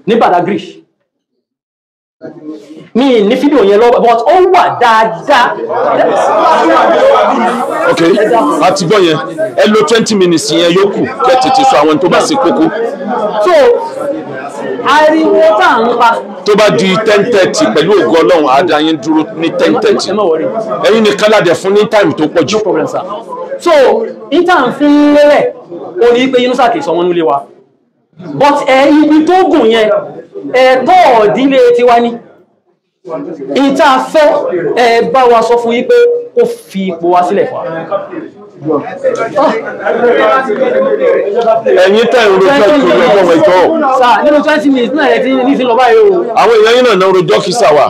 ní Badagry mi ní fídíò yẹn lọ but ó wà dáadáa.
Ok a ti gbọ́ yẹn ẹ lo 20 minutes yẹn yókù kẹ́ tètè sọ àwọn tó bá ṣe kókó.
So ariwo tá à ń pa.
tó bá di 10:30 pẹ̀lú ògo Ọlọ́run àdáyín dúró ní 10:30 ẹ̀yin nìkan ládẹ fún ní time tó pọ̀ jù.
no problem sir. so intan fi ń lélẹ̀ o ní pé Yunusa kì í sọ wọn nílé wa but ibi tó gùn yẹn ẹ̀tọ́ ìdílé tiwa ní ìta fẹ́ bá wa sọ fún yín pé ó fi ipò wa sílẹ̀ fún wa.
ẹ̀yin tẹ̀ ń rojọ́ kí lọ́wọ́ ẹjọ́.
sà nínú 20 minutes náà ẹ̀ ti ní sí lọ báyìí o.
àwọn èèyàn yín náà rojọ́ kí sà wà.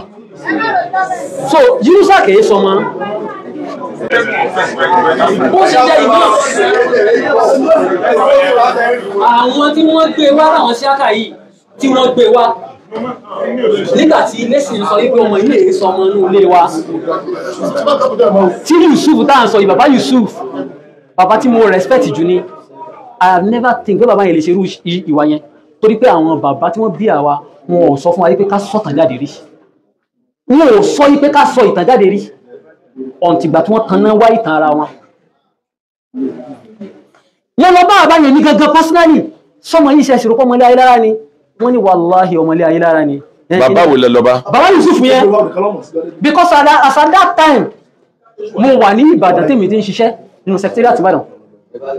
so Yunusa kì í sọ mọ́ bó ṣe jẹ́ ìmọ̀ àwọn tí wọ́n gbé wá láwọn ṣáàkà yìí tí wọ́n gbé wá nígbà tí ilé sì ń sọ wípé ọmọ ilé èso ọmọ inú ilé wa tí Yusuf tá à ń sọ yìí bàbá Yusuf bàbá tí mo respect jù ní I have never think pé bàbá yẹn lè ṣerú ìwà yẹn torí pé àwọn bàbá tí wọ́n bí àwa wọn ò sọ fún wa wípé ká sọ ìtàn jáde rí wọn ò sọ wípé ká sọ ìtàn jáde rí ọ̀ǹtìgbà tí wọ́n tan náà wá ìtàn ara wọn. wọ́n lọ bá àbá yẹn ní gangan personally sọmọ yìí ṣe ṣèrò pọ́ ọmọlé Ayilara ni wọ́n ní wàláhì ọmọlé Ayilara ni.
bàbá wo lẹ lọ bá.
bàbá Yusuf yẹn because as at that time mo wà ní Ìbàdàn tèmi tí ń ṣiṣẹ́ nínú secretariat Ìbàdàn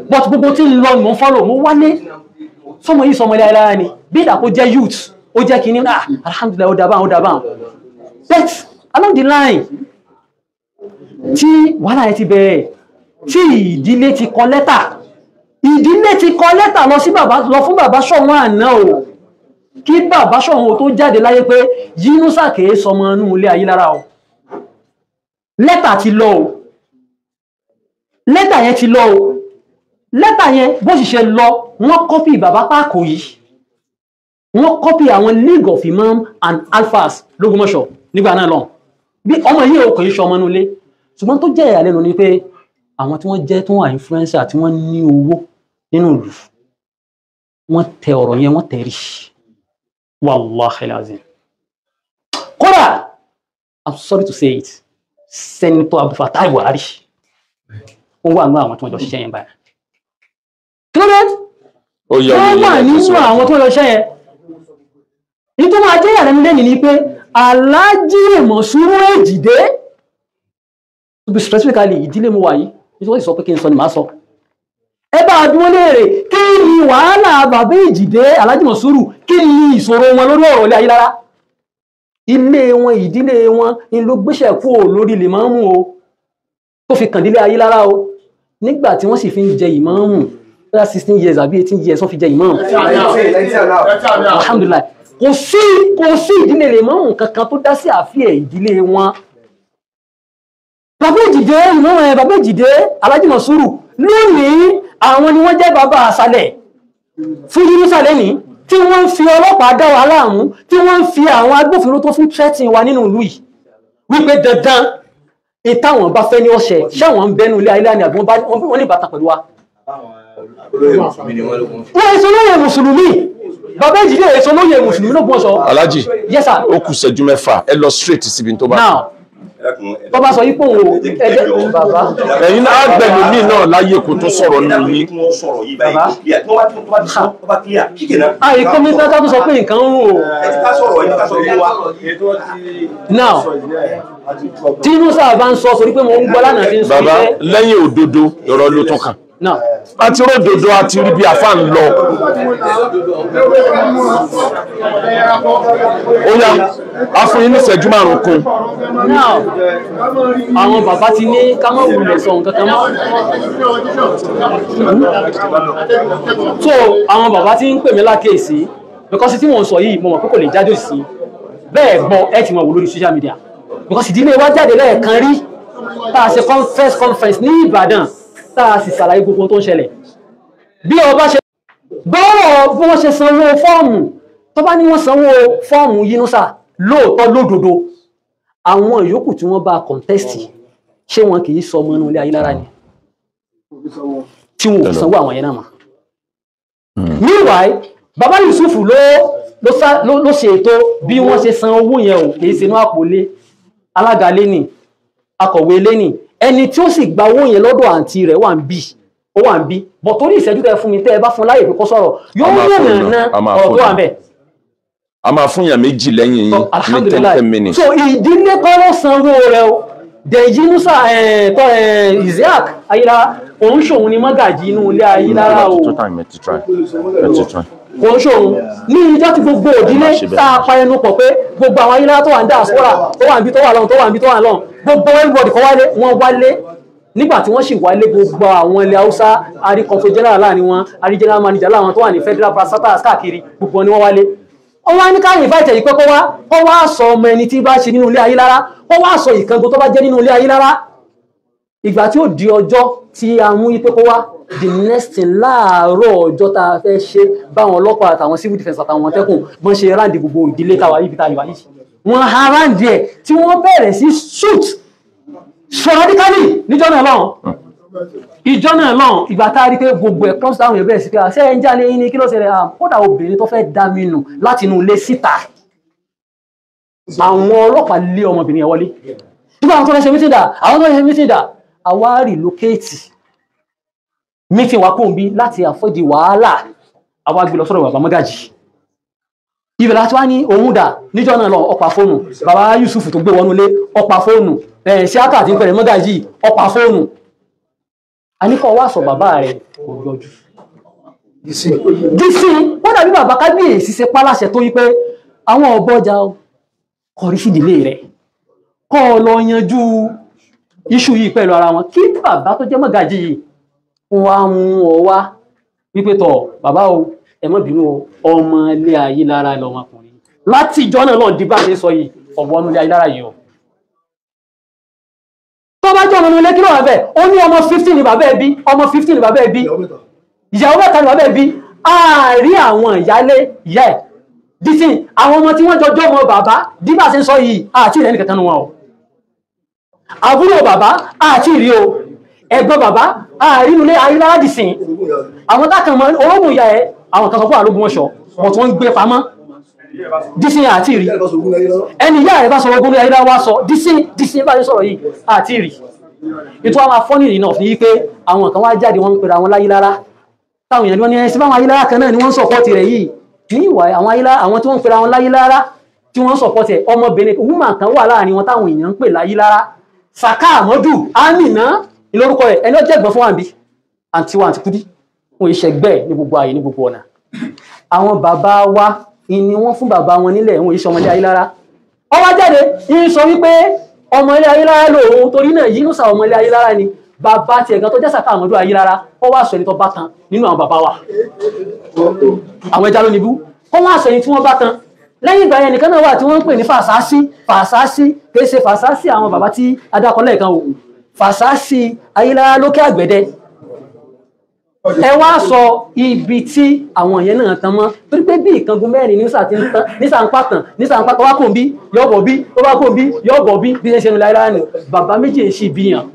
but gbogbo tí ń lọ mò ń follow mo wálé sọmọ yìí sọmọlé Ayilara ni bí ìdàkó jẹ́ youth ó jẹ́ kínní alhamdulilayi ó dábàá but along the line tí wàhálà ẹ ti bẹ̀rẹ̀ tí ìdílé ti kọ lẹ́tà lọ sí bàbá lọ fún bàbá Ṣọ̀ún àná o kí bàbá Ṣọ̀ún tó jáde láyé pé Yunusa kìí sọmọ inú ilé Ayilara o lẹ́tà ti lọ o lẹ́tà yẹn ti lọ o lẹ́tà yẹn bó sì ṣe lọ wọ́n kọ́pì bàbá Pákó yìí wọ́n kọ́pì àwọn League of Imam and Alfas l'Ógbómọ̀ṣọ́ nígbà náà lọ bí ọmọ yìí ò kò í ṣọmọ inú ilé ṣùgbọ́n tó jẹ́ ìyàlẹ́nu ni pé àwọn tí wọ́n jẹ́ tó wà influencer tí wọ́n ní owó nínú ìlú wọ́n tẹ ọ̀rọ̀ yẹn wọ́n tẹ̀rí wallahi lazim kódà I'm sorry to say it Senator Abdul Fattah Buhari ó wà nínú àwọn tí wọ́n jọ ṣiṣẹ́ yẹn báyìí kí ló dé ó wà nínú àwọn tí wọ́n jọ ṣiṣẹ́ yẹn nítorí máa jẹ́ ìyàlẹ́nu lẹ́nu ni pé Alhaji Mọ̀súrù Èjìdé to be specifically ìdílé mo wà yìí nítorí sọ pé kí n sọ ni màá sọ ẹ bá bí wọ́n léèrè kí ni wàhálà bàbá Èjìdé Alhaji Mọ̀súrù kí ni ìṣòro wọn lórí ọ̀rọ̀ ilé Ayilara ilé wọn ìdílé wọn ni ló gbéṣẹ̀ kú ò lórí lèmọ́mù o tó fi kàn dílé Ayilara o nígbà tí wọ́n sì fi ń jẹ ìmáàmù 16 years àbí 18 years wọ́n fi jẹ ìmáàmù alhamdulillah kò sí ìdílé lèmọ́mù kankan tó dá sí àfihàn ìdílé wọn. Bàbá Èjìdé ìmọ̀ràn ẹ̀ bàbá Èjìdé Alhaji Mọ̀súrù lónìí àwọn ni wọ́n jẹ́ bàbá àṣálẹ̀ fún Yunusa lẹ́ni tí wọ́n ń fi ọlọ́pàá dá wa láàmú tí wọ́n ń fi àwọn agbófinró tó fi threatening wa nínú ìlú yìí wípé dandan ìtàwọn bá fẹ́ ní ọ̀sẹ̀ ṣáwọn ń bẹnu ilé Ayilara ni àbí wọ́n ní ìbátan pẹ̀lú wa. wọ́n èso lóye mùsùlùmí bàbá Èjìdé èso lóye mùsùlùmí ló gbọ́n sọ.
Alhaji
yes sir.
ó kù ṣẹ́jú mẹ́fà ẹ lọ straight síbi tó bá.
now bàbá sọ yípo wo ẹgbẹ́ bàbá.
ẹ̀yin náà gbẹ̀mí mi náà láyé kò tó sọ̀rọ̀ nínú yín.
àyè kọ́mítà ká tó sọ pé nǹkan ń rún o. now tí Yunusa bá ń sọ sórí pé mo ń gbọ́ lánàá tí ń sọ
bàbá lẹ́yìn òdodo ọ̀rọ̀ ló tún kàn. àti ródòdó àti rí bí afá ń lọ. ó yá a fún yín ní ìṣẹ́jú márùn-ún kún.
àwọn bàbá ti ní ká má wulẹ̀ sọ nǹkan kan mọ́. so àwọn bàbá ti ń pè mí lákèésí because tí wọ́n sọ yìí mo mọ̀ pé kò lè jáde sí bẹ́ẹ̀ gbọ́ ẹ ti mọ̀ wò lórí social media because ìdílé wa jáde lẹ́ẹ̀kan rí tá a ṣe conference ní Ìbàdàn tá a sì ṣàlàyé gbogbo tó ń ṣẹlẹ̀ bí ọba ṣe bọ́rọ̀ bí wọ́n ṣe sanwó fọ́ọ̀mù tó bá ní wọ́n sanwó fọ́ọ̀mù Yunusa lóòótọ́ lódodo àwọn ìyókù tí wọ́n bá kọ̀ǹtẹ́sì ṣé wọn kì í sọ ọmọ inú ilé Ayilara ni tí wọn ò sanwó àwọn yẹn náà mọ̀. meanwhile baba Yusuf ló ṣe ètò bí wọ́n ṣe san owó yẹn o kì í ṣe inú àpòlé alága lẹ́nì akọ̀wé lẹ́nì ẹni tí ó sì gba owó yẹn lọ́dọ̀ àǹtí rẹ̀ wà ń bí bọ̀ torí ìṣẹ́jú tẹ́ fún mi tẹ́ ẹ bá fún láyè pé kó sọ̀rọ̀ yóò yẹ̀nà ọ̀rọ̀ tó wà ń bẹ̀.
a máa fún yàn méjì lẹ́yìn yín ní 10 minutes.
So ìdílé kọ́ ló sanwó rẹ̀ o dẹ̀ Yunusa Isiaq Ayilara òun ṣòun ni mọ́gàjì inú ilé Ayilara o òun ṣòun ní ìjọ tí gbogbo òdílé tá a pa ẹnu pọ̀ pé gbogbo àwọn Ayilara tó wà ní diaspora tó wà níbi tó wà lọ́hùn tó wà níbi tó wà lọ́hùn gbogbo everybody kọ́ wálé wọ́n wálé nígbà tí wọ́n sì wálé gbogbo àwọn ilẹ̀ Haúsá àrí consul general láàrin wọn àrí general manager láwọn tó wà ní federal parastatals káàkiri gbogbo ni wọ́n wálé wọ́n wá ní káyìn invite yìí pé kó wá sọ ọmọ ẹni tí bá ṣe nínú ilé Ayilara kó wá sọ ìkángun tó bá jẹ́ nínú ilé Ayilara ìgbà tí ó di ọjọ́ tí a mú yí pé kó wá the next thing láàárọ̀ ọjọ́ tá a fẹ́ ṣe báwọn ọlọ́pàá àtàwọn civil defence àtàwọn tẹ́kùn bọ́n ṣe ráǹdì gbogbo ìdílé táwa yìí fi táyọ̀ wáyé wọ́n ha ráǹdì ẹ̀ tí wọ́n bẹ̀rẹ̀ sí shoot sporadically níjọ́ náà lọ́hùn ìjọ́ náà lọ́hùn ìgbà tá a rí pé gbogbo ẹ̀ close down yẹn bẹ̀rẹ̀ sí pé àṣẹ ẹ̀ ń jalè yín ni kí ló ṣẹlẹ̀ kódà obìnrin tó fẹ́ dá mi nù láti inú ilé síta àwọn ọlọ́pàá lé ọmọbìnrin ẹ̀ wọlé nígbà àwọn tó fẹ́ ṣe mítìn dà àwọn tó fẹ́ ṣe mítìn dà àwa relocate mítìn wa kóun bí láti àfọ́dí wàhálà àwa gbé lọ sọ́dọ̀ bàbá mọ́gàjì ibẹ̀ láti wá ní òun dà níjọ́ náà lọ ọ̀pá fóònù bàbá Yusuf tó gbé wọnú ilé ọ̀pá fóònù Sheikh àti pẹ̀lẹ̀ mọ́gàjì ọ̀pá fóònù a ní kọ́ wá sọ bàbá rẹ̀ kò yọjú dísí wọ́n dàbí bàbá kábíyèsí ṣe pálàṣẹ tó yí pé àwọn ọ̀bọ̀jà kọrí sí ìdílé rẹ̀ kọ́ lọ yanjú iṣu yìí pẹ̀lú ara wọn kí bàbá tó jẹ́ mọ́gàjì yìí wọ́n á mú ọ wá wípé tọ̀ bàbá o ẹ má bínú ọmọ ilé Ayilara lọmọkùnrin láti ìjọ náà lọ́n dìbà ṣe sọ yìí ọ̀wọ́nú ilé Ayilara yìí o tó bá jọ ọmọ ilé kí ló wà bẹ́ẹ̀ ó ní ọmọ 15 ni bàbá ẹ̀ bí ọmọ 15 ni bàbá ẹ̀ bí ìyàwó mẹ́ta ni bàbá ẹ̀ bí àárí àwọn ìyálé ìyá ẹ̀ dísìn àwọn ọmọ tí wọ́n jọjọ́ ọmọ bàbá dìbà ṣe sọ yìí àti ìrẹ́ni kankan wọn o àbúrò bàbá àti ìrí o ẹ̀gbọ́n bàbá àárínú ilé Ayilara dìsìn àwọn tákàn mọ́ orógùn ìyá ẹ̀ àwọn kan sọ fún Ògbómọ̀ṣọ́ wọ́n tí wọ́n ń gbé pamọ́ dísìn àti ìrí ẹni ìyá rẹ̀ bá sọ ogun Ayilara wá sọ dísìn bá sọ̀rọ̀ yìí àti ìrí ètò àwọn afọ́nì ìrìnà ní wípé àwọn kan wá jáde wọ́n ń pèrè àwọn láyílára táwọn èèyàn wọ́n ní ẹni sí báwọn Ayilara kan náà ni wọ́n ń sọ̀pọ̀tì rẹ̀ yìí ní ìwà àwọn tí wọ́n ń pèrè àwọn láyílára tí wọ́n ń sọ̀pọ̀tì ẹ̀ ọmọbìnrin woman kan wà láàrin wọn táwọn èèyàn ń pè láyílára Saka Amadu Amina ìlórúkọ rẹ̀ ẹni ó jẹ́gbọ́n fún wàǹbí àti wọn àti kúdí wọn ìṣẹ̀gbẹ́ ní gbogbo ààyè ní gbogbo ọ̀nà àwọn bàbá wa ni wọ́n fún bàbá wọn nílẹ̀ wọn ìṣe ọmọdé Ayilara ọwọ́ jáde yìí sọ wípé ọmọ ilé Ayilara lòun torí náà Yunusa ọmọ ilé Ayilara ni bàbá ti ẹ̀gán tó jẹ́ Saka Amadu Ayilara ó wá sọ ẹni tó bá tan nínú àwọn bàbá wa àwọn ẹja ló níbú ó wá sọ ẹni tí wọ́n bá tan lẹ́yìn ìgbà yẹn nìkan náà wà tí wọ́n ń pè ní Fàṣásí kìí ṣe Fàṣásí àwọn bàbá tí adákọ̀ọ́lẹ̀ kan wò Fàṣásí Ayilara lókè àgbẹ̀dẹ ẹ wá sọ ibi tí àwọn yẹn náà tán mọ́ torí pé bí ìkangun mẹ́rin nísà ń pàtàn wá kò ń bí yọ́bọ̀ bí ó bá kò ń bí yọ́bọ̀ bí bí ṣe ń la Ayilara nù bàbá méjì ń ṣì bíyàn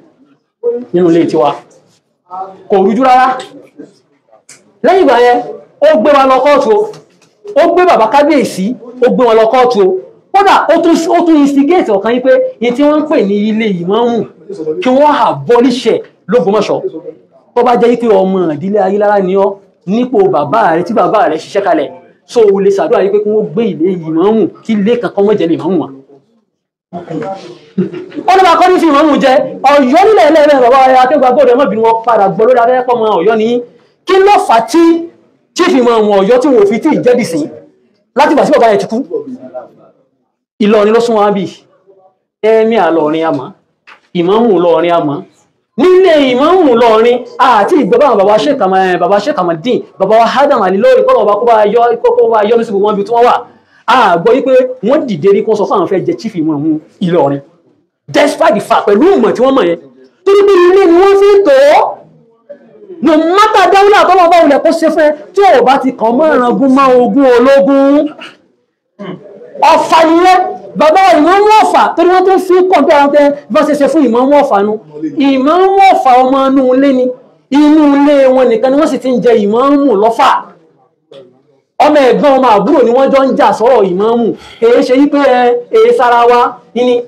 nínú ilé tiwa kò rújú rárá lẹ́yìn ìgbà yẹn ó gbé wa lọ kóòtù ó gbé bàbá kábíyèsí ó gbé wọn lọ kóòtù kódà ó tún instigate ọ̀kan yí pé èyí tí wọ́n ń pè ní ilé ìmáàmù kí wọ́n abolish l'Ógbómọ̀ṣọ́ tó bá jẹ́ pé ọmọ ìdílé Ayilara ni ọ́ nípò bàbá rẹ̀ tí bàbá rẹ̀ ṣiṣẹ́ kalẹ̀ so o lè ṣàdúrà yí pé kí wọ́n gbé ilé ìmáàmù kí ilé kankan mọ́ jẹ́ lè ìmáàmù wọn. ó ní bá kọ́ ní fi ìmáàmù jẹ Ọ̀yọ́ nílẹ̀ ẹlẹ́rẹ́ bàbá akẹ́gbàgbọ́dọ̀ ọmọbìnrin wọn padà gbọ́ lórí afẹ́fẹ́ ọmọ Ọ̀yọ́ ní kí ló fà tí chief ìmáàmù Ọ̀yọ́ tí wọ́n fi tí ìjẹ́dì sí láti gbà sí bàbá yẹn ti kú Ìlọrin ló sún wọn bí ẹ̀mí àlọ́rin àmọ́ ìmáàmù lọ́rin àmọ́ nílé ìmáàmù lọ́rin àti ìgbẹ́bà bàbá Sheikh Ahmadin bàbá wa Adam Ali lórí kọ́nà ọba kó bá yọ́ ní sí gbogbo wọn bí tí wọ́n wà àgbọ́ wípé wọ́n dìde rí kó sọ fún àwọn fẹ́ jẹ chief ìmáàmù Ìlọrin despite the fact pẹ̀lú ìmọ̀ tí wọ́n mọ̀ yẹn torí pé ilé ni wọ́n fi tó no matter dáwúlà tọ́lọ́ bá wulẹ̀ kó ṣe fẹ́ tí ò bá ti kàn mọ́ ìrangún mọ́ ogún ológun ọ̀fà nìyẹn bàbá ìmáàmù Ọ̀fà torí wọ́n tó fi kọ̀ǹpẹ́ àwọn tẹ́ bá ṣe ṣe fún ìmáàmù Ọ̀fà nu ìmáàmù Ọ̀fà ọmọ inú ilé ni inú ilé wọn nìkan ni wọ́n sì ti ń jẹ ìmáàmù lọ́fà ọmọ ẹ̀gbọ́n ọmọ àbúrò ni wọ́n jọ ń jà sọ̀rọ̀ ìmáàmù èyí ṣe yí pé èyí sára wa ní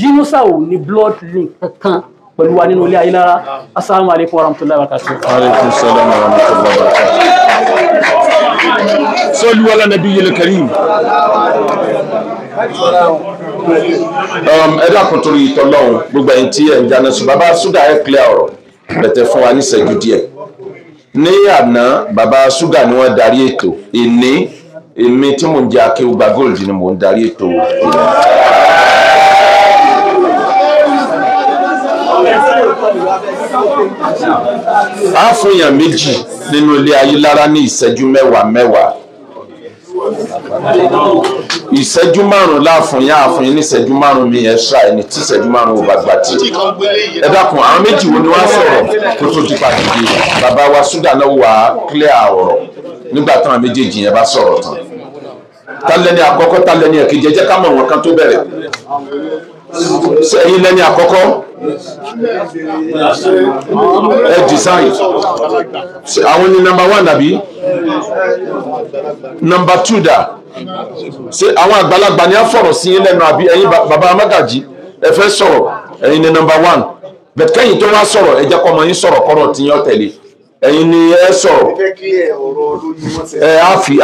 Yunusa ò ní blood link kankan pẹ̀lú wa nínú ilé Ayilara. Assalamu alaikum warahmatullahi wabarakatuh.
Alaikum salam warahmatullahi wabarakatuh. So صلوا على النبي الكريم. ẹ dákun torí ìtọ́lọ́run gbogbo ẹ̀yin tí ẹ̀ ń jáná sùn bàbá ṣúgà ẹ̀ clear ọ̀rọ̀ bẹ̀tẹ̀ fún wa ní ìṣẹ́jú díẹ̀. Ní àná bàbá ṣúgà ni wọ́n darí ètò ìní èmi tí mò ń jẹ́ Akéwùgbà Gold ni mò ń darí ètò ìní. A fún èèyàn méjì nínú ilé Ayilara ní ìṣẹ́jú mẹ́wàá. Ìṣẹ́jú márùn-ún láàfún yá àfún yín ní ìṣẹ́jú márùn-ún mi extra ẹni tí ìṣẹ́jú márùn-ún ò bá gbà tí. Ẹ dákun àwọn méjì wo ni wọ́n sọ̀rọ̀ kó tó di pàtàkì bàbá wa ṣúgà náà wà á clear ọ̀rọ̀ nígbà táwọn méjèèjì yẹn bá sọ̀rọ̀ tán. Tálẹ́ni àkọ́kọ́ tálẹ́ni ẹ̀kejì ẹ jẹ́ ká mọ̀ wọn kan tó bẹ̀rẹ̀. Ẹ̀yin lẹ́ni àkọ́kọ́ ẹ design àwọn ni number 1 àbí number 2 dà ṣe àwọn àgbàlagbà ni a fọ̀rọ̀ sí yín lẹ́nu àbí ẹ̀yin bàbá Amágàjí ẹ fẹ́ sọ̀rọ̀ ẹ̀yin ni number 1 bẹ̀t kẹ́yìn tó wá sọ̀rọ̀ ẹ jẹ́ kọ́ ọmọ yín sọ̀rọ̀ kọ́rọ̀ tí yín ó tẹ̀lé ẹ̀yin ni ẹ sọ̀rọ̀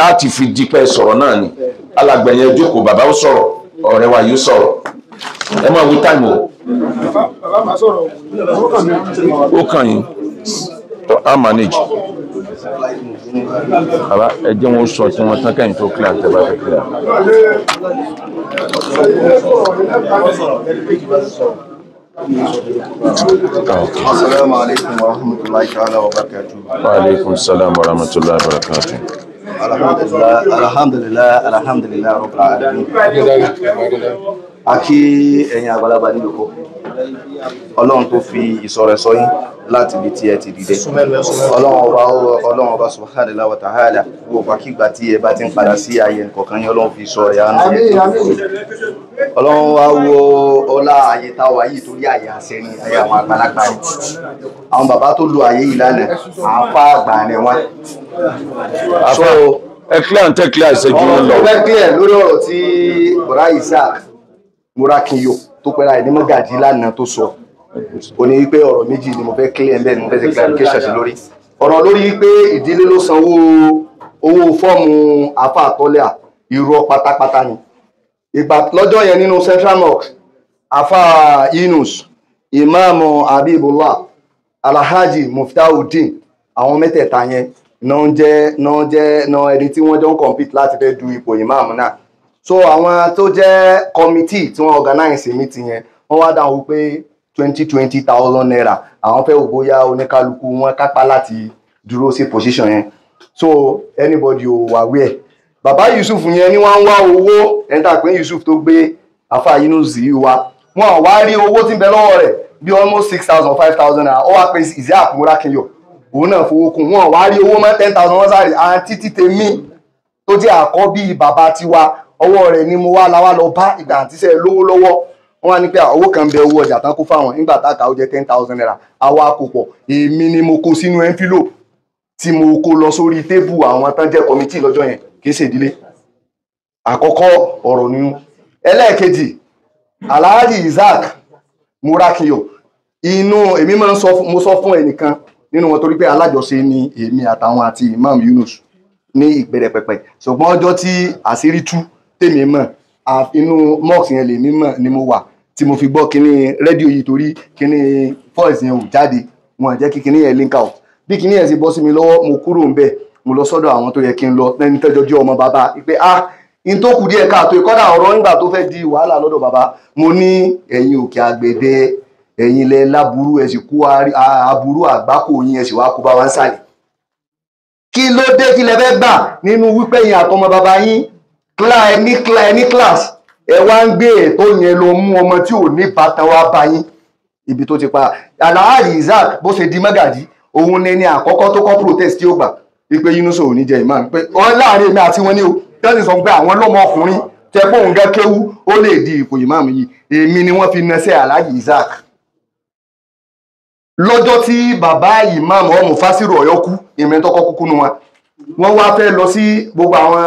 á ti fi dípẹ́ sọ̀rọ̀ náà ni alàgbẹ̀yẹn jókòó bàbá ó sọ̀rọ̀ ọ̀rẹ́ wa yóò sọ̀rọ̀ ẹ máa wí táìmù ó kàn yín á manage bàbá ẹ jẹ́ wọn sọ tí wọ́n tán kẹ́yìn tó clear tẹ́ bá fẹ́ clear.
Assalamu alaikum wa rahmatullahi ta'ala wa barakatuh.
Wa alaikum salam wa rahmatullahi wa barakatuh.
Alhamdulillah rabbil alamin. Akí ẹ̀yin àgbàlagbà nílùú Ọlọ́run tó fi ìṣọ̀rẹ́ sọ yín láti ibi tí ẹ ti dìde. Ọlọ́run ọba subhanahu wa ta'ala gbogbo akígbà tí ẹ bá ti ń padà sí ayé nǹkan yín Ọlọ́run fi ìṣọ̀rẹ́ àánú yẹn. Ọlọ́run wá wo ọlá ayé táwa yìí torí ayé àṣẹ ni ayé àwọn àgbàlagbà yìí. Àwọn bàbá tó lo ayé yìí lánàá àáfà àgbà ni wọ́n.
Ẹ clear tẹ́ clear ìṣẹ́jú ń lọ.
Ẹ clear lórí ọ̀rọ̀ tí Bọ̀dá Isaac Múrákìnyò tó pẹ́ra ẹ̀ ní Mọ́gàjí lánàá tó sọ. Ó ní wípé ọ̀rọ̀ méjì ni mo fẹ́ clear ẹ̀ ní mo fẹ́ ṣe clarification sí lórí. Ọ̀rọ̀ lórí wípé ìdílé ló sanwó owó fọ́ọ̀mù àfà Teliat irọ́ pátápátá ni. Ìgbà lọ́jọ́ yẹn nínú Central Mosque àfà Yunus Imam Abibullah Alhaji Muftauddin àwọn mẹ́tẹ̀ẹ̀ta yẹn náà ẹni tí wọ́n jọ ń compete láti fẹ́ du ipò imam náà. So àwọn tó jẹ́ committee tí wọ́n organize meeting yẹn wọ́n wá dáhùn pé 20,000 naira àwọn fẹ́ wò bóyá oníkálukú wọn kápá láti dúró sí position yẹn. So anybody ò wà wẹ̀. Bàbá Yusuf yẹn ni wọ́n ń wá owó ẹ̀ńtà pé Yusuf tó gbé àfà Yunus yìí wá wọ́n wá rí owó tí ń bẹ lọ́wọ́ rẹ̀ bí almost 6,000 5,000 naira ó wá pé Isaac Múrákìnyò òun náà fowó kún wọn wá rí owó mọ́ 10,000 wọ́n sáré àti títèmí tó jẹ́ àkọ́bí bàbá tiwa ọwọ́ rẹ̀ ni mo wá la wá lọ bá ìgbà àtisẹ́ lówó lọ́wọ́ wọ́n wá ní pé owó kan bẹ owó ọjà tán kó fáwọn nígbà tá a kà ó jẹ́ 10,000 naira àwa kò pọ̀ èmi ni mo kó sínú envelope tí mo kó lọ sórí tébù àwọn tán jẹ́ committee lọ́jọ́ yẹn kì í ṣe ìdílé àkọ́kọ́ ọ̀rọ̀ nínú ẹlẹ́ẹ̀kejì Alhaji Isaac Múrákìnyò inú èmi máa ń mo sọ fún ẹnìkan nínú wọn torí pé alájọṣe ni èmi àtàwọn àti Imam Yunus ní ìbẹ̀rẹ̀ pẹ̀pẹ̀ ṣùgbọ́n ọjọ́ tí àṣírí tú tèmi mọ̀ inú mosque yẹn lèmi mọ̀ ni mo wà tí mo fi gbọ́ kíní rédíò yìí torí kíní voice yẹn ò jáde wọn jẹ́ kí kíní yẹn link out bí kíní yẹn sì bọ́ sí mi lọ́wọ́ mo kúrò ń bẹ̀ mo lọ sọ́dọ̀ àwọn tó yẹ kí n lọ lẹ́ni tẹ́jọ́ jẹ́ ọmọ bàbá pé in tó kù díẹ̀ káàtó ìkọ́dà ọ̀rọ̀ nígbà tó fẹ́ di wàhálà lọ́dọ̀ bàbá mo ní ẹ̀yin òkè àgbẹ̀dẹ ẹ̀yin lẹ láburú ẹ sì kú aburú àgbákò yín ẹ sì wá kú bá wa ń sàlẹ̀ kí ló dé kí lẹ fẹ́ gbà nínú wípé yín àtọmọ bàbá yín ní class ẹ wá ń gbé ètò yẹn lọ mú ọmọ tí ò ní bàtàn wá bá yín ibi tó ti pa Alhaji Isaac bó ṣe di Mọ́gàjí òun ní àkọ́kọ́ tó kọ́ protest tí ó gbà wípé Yunus ò ní jẹ imam pé wọ́n láàrin èmi àti wọn ní o tẹ́sí sọ pé àwọn lọ́mọ ọkùnrin tẹ́ pé òun gẹ́ kéwú ó lè di ipò imam yìí èmi ni wọ́n fi nẹsẹ̀ Alhaji Isaac lọ́jọ́ tí bàbá imam ọmọ fásirò Ọ̀yọ́ kú ìmọ̀ tọ́kọ́ kúkú nu wọn wọ́n wá fẹ́ lọ sí gbogbo àwọn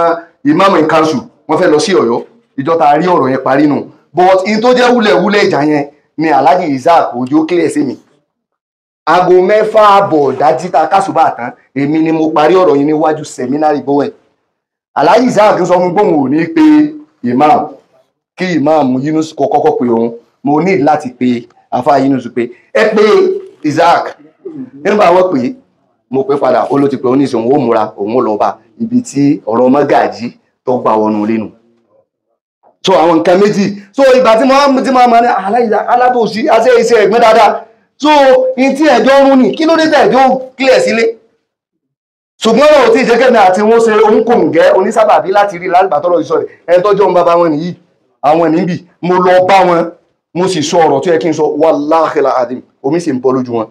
imam in council wọ́n fẹ́ lọ sí Ọ̀yọ́ ìjọ ta rí ọ̀rọ̀ yẹn parí nù but in tó jẹ́ wúlẹ̀wúlẹ̀ ìjà yẹn ni Alhaji Isaac òjò clear sí mi aago 6 àbọ̀ dájí ta kásùbà tán èmi ni mo parí ọ̀rọ̀ yẹn níwájú seminary bowen Alhaji Isaac sọ fún gbóhùn ò ní pé imam kí imam Yunus kọ́kọ́ pé òun mo ní láti pe àfáà Yunus pé ẹ pé Isaac nígbà wọ́n pè mo pé padà ó ló ti pé ó ní ìṣòwò ó múra òun ó lọ bá ibi tí ọ̀rọ̀ mọ́gàjí tó gbà wọnú lẹ́nu. So àwọn nǹkan méjì so ìgbà tí mo máa ní alábòsí àṣẹ iṣẹ́ ẹ̀gbẹ́ dáadáa so in tí ẹjọ́ rún ní kí ló dé tẹ̀jọ́ clear sílé ṣùgbọ́n ọ̀rọ̀ tí ìjẹ́kẹ́mi àti wọ́n ṣe oníkòǹgẹ́ onísábàbí láti rí lágbàtọ́rọ̀ ìṣọ́ rẹ̀ ẹni tọ́jọ́ ń bàbá wọn nìyí àwọn níbì mo lọ bá wọn mo sì sọ ọ̀rọ̀ tó yẹ kí n sọ wallahi alazim omi sì ń bọ́ lójú wọn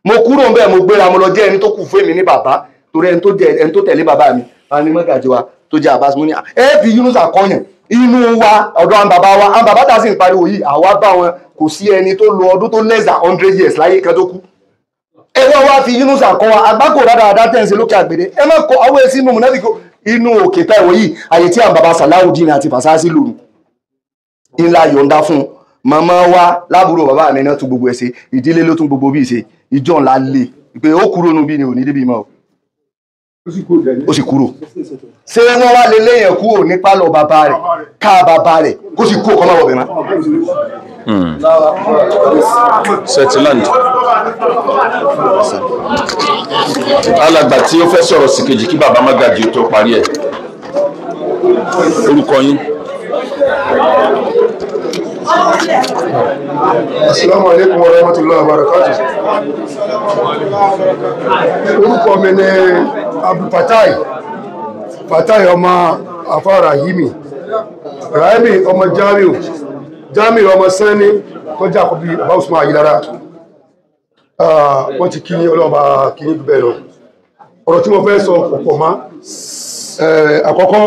mo kúrò ńbẹ̀ mo gbéra mo lọ jẹ́ ẹni tó kù fún èmi ní bàbá torí ẹni tó tẹ̀lé bàbá mi ani mọ́gàjí wa tó jẹ́ àbá mo ní ẹ fi Yunus àkọyàn inú wa ọ̀dọ̀ àwọn bàbá tá sì ń pariwo yìí àwa bá wọn kò sí ẹni tó lo ọdún tó less than 100 years láyé kan tó kú ẹ wọ́n wá fi Yunus àkọ́ wa àgbákò dáadáa tẹ̀sí lókè àgbèrè ẹ má kọ àwọn èsì inú mùnàfíkò inú òkè táìwò yìí àyè tí àwọn bàbá Sàláwùdíìn àti Fàsásí lòrù ńlá yọ̀ǹda fún màmá wa lábúrò bàbá mi náà tún gbogbo ẹ̀ ṣe ìdílé ló tún gbogbo bí ṣe ìjọ ńlá lè pé ó kúrò nù bí ni ò ní débi mọ́ ó sì kúrò ṣé wọ́n wá lè léyìn kúrò ní pálọ̀ bàbá rẹ̀ ká bàbá rẹ̀ kó sì kú ọkọ̀ máa wọ̀ bẹ̀ mọ́.
Setland alàgbà tí ó fẹ́ sọ̀rọ̀ sí kejì kí bàbá Mágàjí tó parí ẹ̀ orúkọ yín.
Assalamu alaikum wa rahmatullahi wa barakatuh. Orúkọ mi ni Abdul Fatai ọmọ Afa Rahimi ọmọ Jamiu ọmọ Sani tó jà kó bí Baba Usman Ayilara. Wọ́n ti kí ní ọlọ́ba kí ní bẹ́ẹ̀ lọ. Ọ̀rọ̀ tí mo fẹ́ sọ pọ̀pọ̀ má. Àkọ́kọ́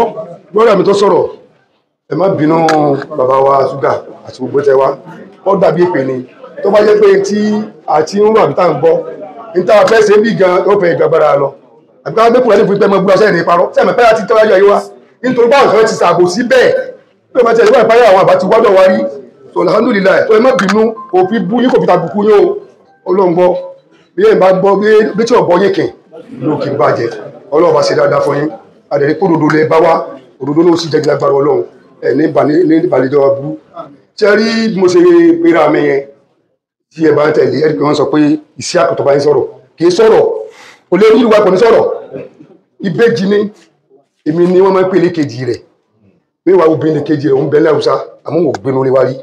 lọ́rọ̀ mi tó sọ̀rọ̀ ẹ má bínú bàbá wa ṣúgà àti gbogbo tẹwa ó dàbí èpè ni tó bá jẹ́ pé tí àti ń rún àbítà ń gbọ́ ní tá a fẹ́ ṣe bí gan ó fẹ́ ìgbàgbára lọ àbíká wọ́n gbẹ́kùnrin láti fi pẹ́ mọ́ gbúra sẹ́yìn ní parọ́ sẹ́yìn pẹ́ láti tọ́jú ayé wa nítorí báwọn kan ti ṣàbò sí bẹ́ẹ̀ tó bá tẹ̀lé báyìí àwọn àbá ti wádọ̀ wá rí tó alhamdulillah tó ẹ má bínú òfin bú yín kò fi tàbùkù yín o ọlọ́ngbọ́ bí ẹ̀ bá gbọ́ bí tí ọ̀bọ yín kìn ló kì í bàjẹ́ ọlọ́run bá ṣe dáadáa fún yín àdẹ̀rí kó òdodo lẹ bá wá òdodo ló sì jẹ́ lágbára ọlọ́run ní ìbàlẹ̀jọ́ burú tí a rí mo ṣe pera mi yẹn tí ẹ bá ń tẹ̀lé ẹ̀rí pé wọ́n sọ pé iṣẹ́ àkọ́tọ̀ bá ń sọ̀rọ̀ kì í sọ̀rọ̀ kò lè rí ìwà kò ní sọ̀rọ̀ ìbejì ni èmi ni wọ́n máa ń pè ní kejì rẹ̀ wíwá obìnrin kejì rẹ̀ ń bẹ láwùsá àmọ́ wò gbénu lé wa rí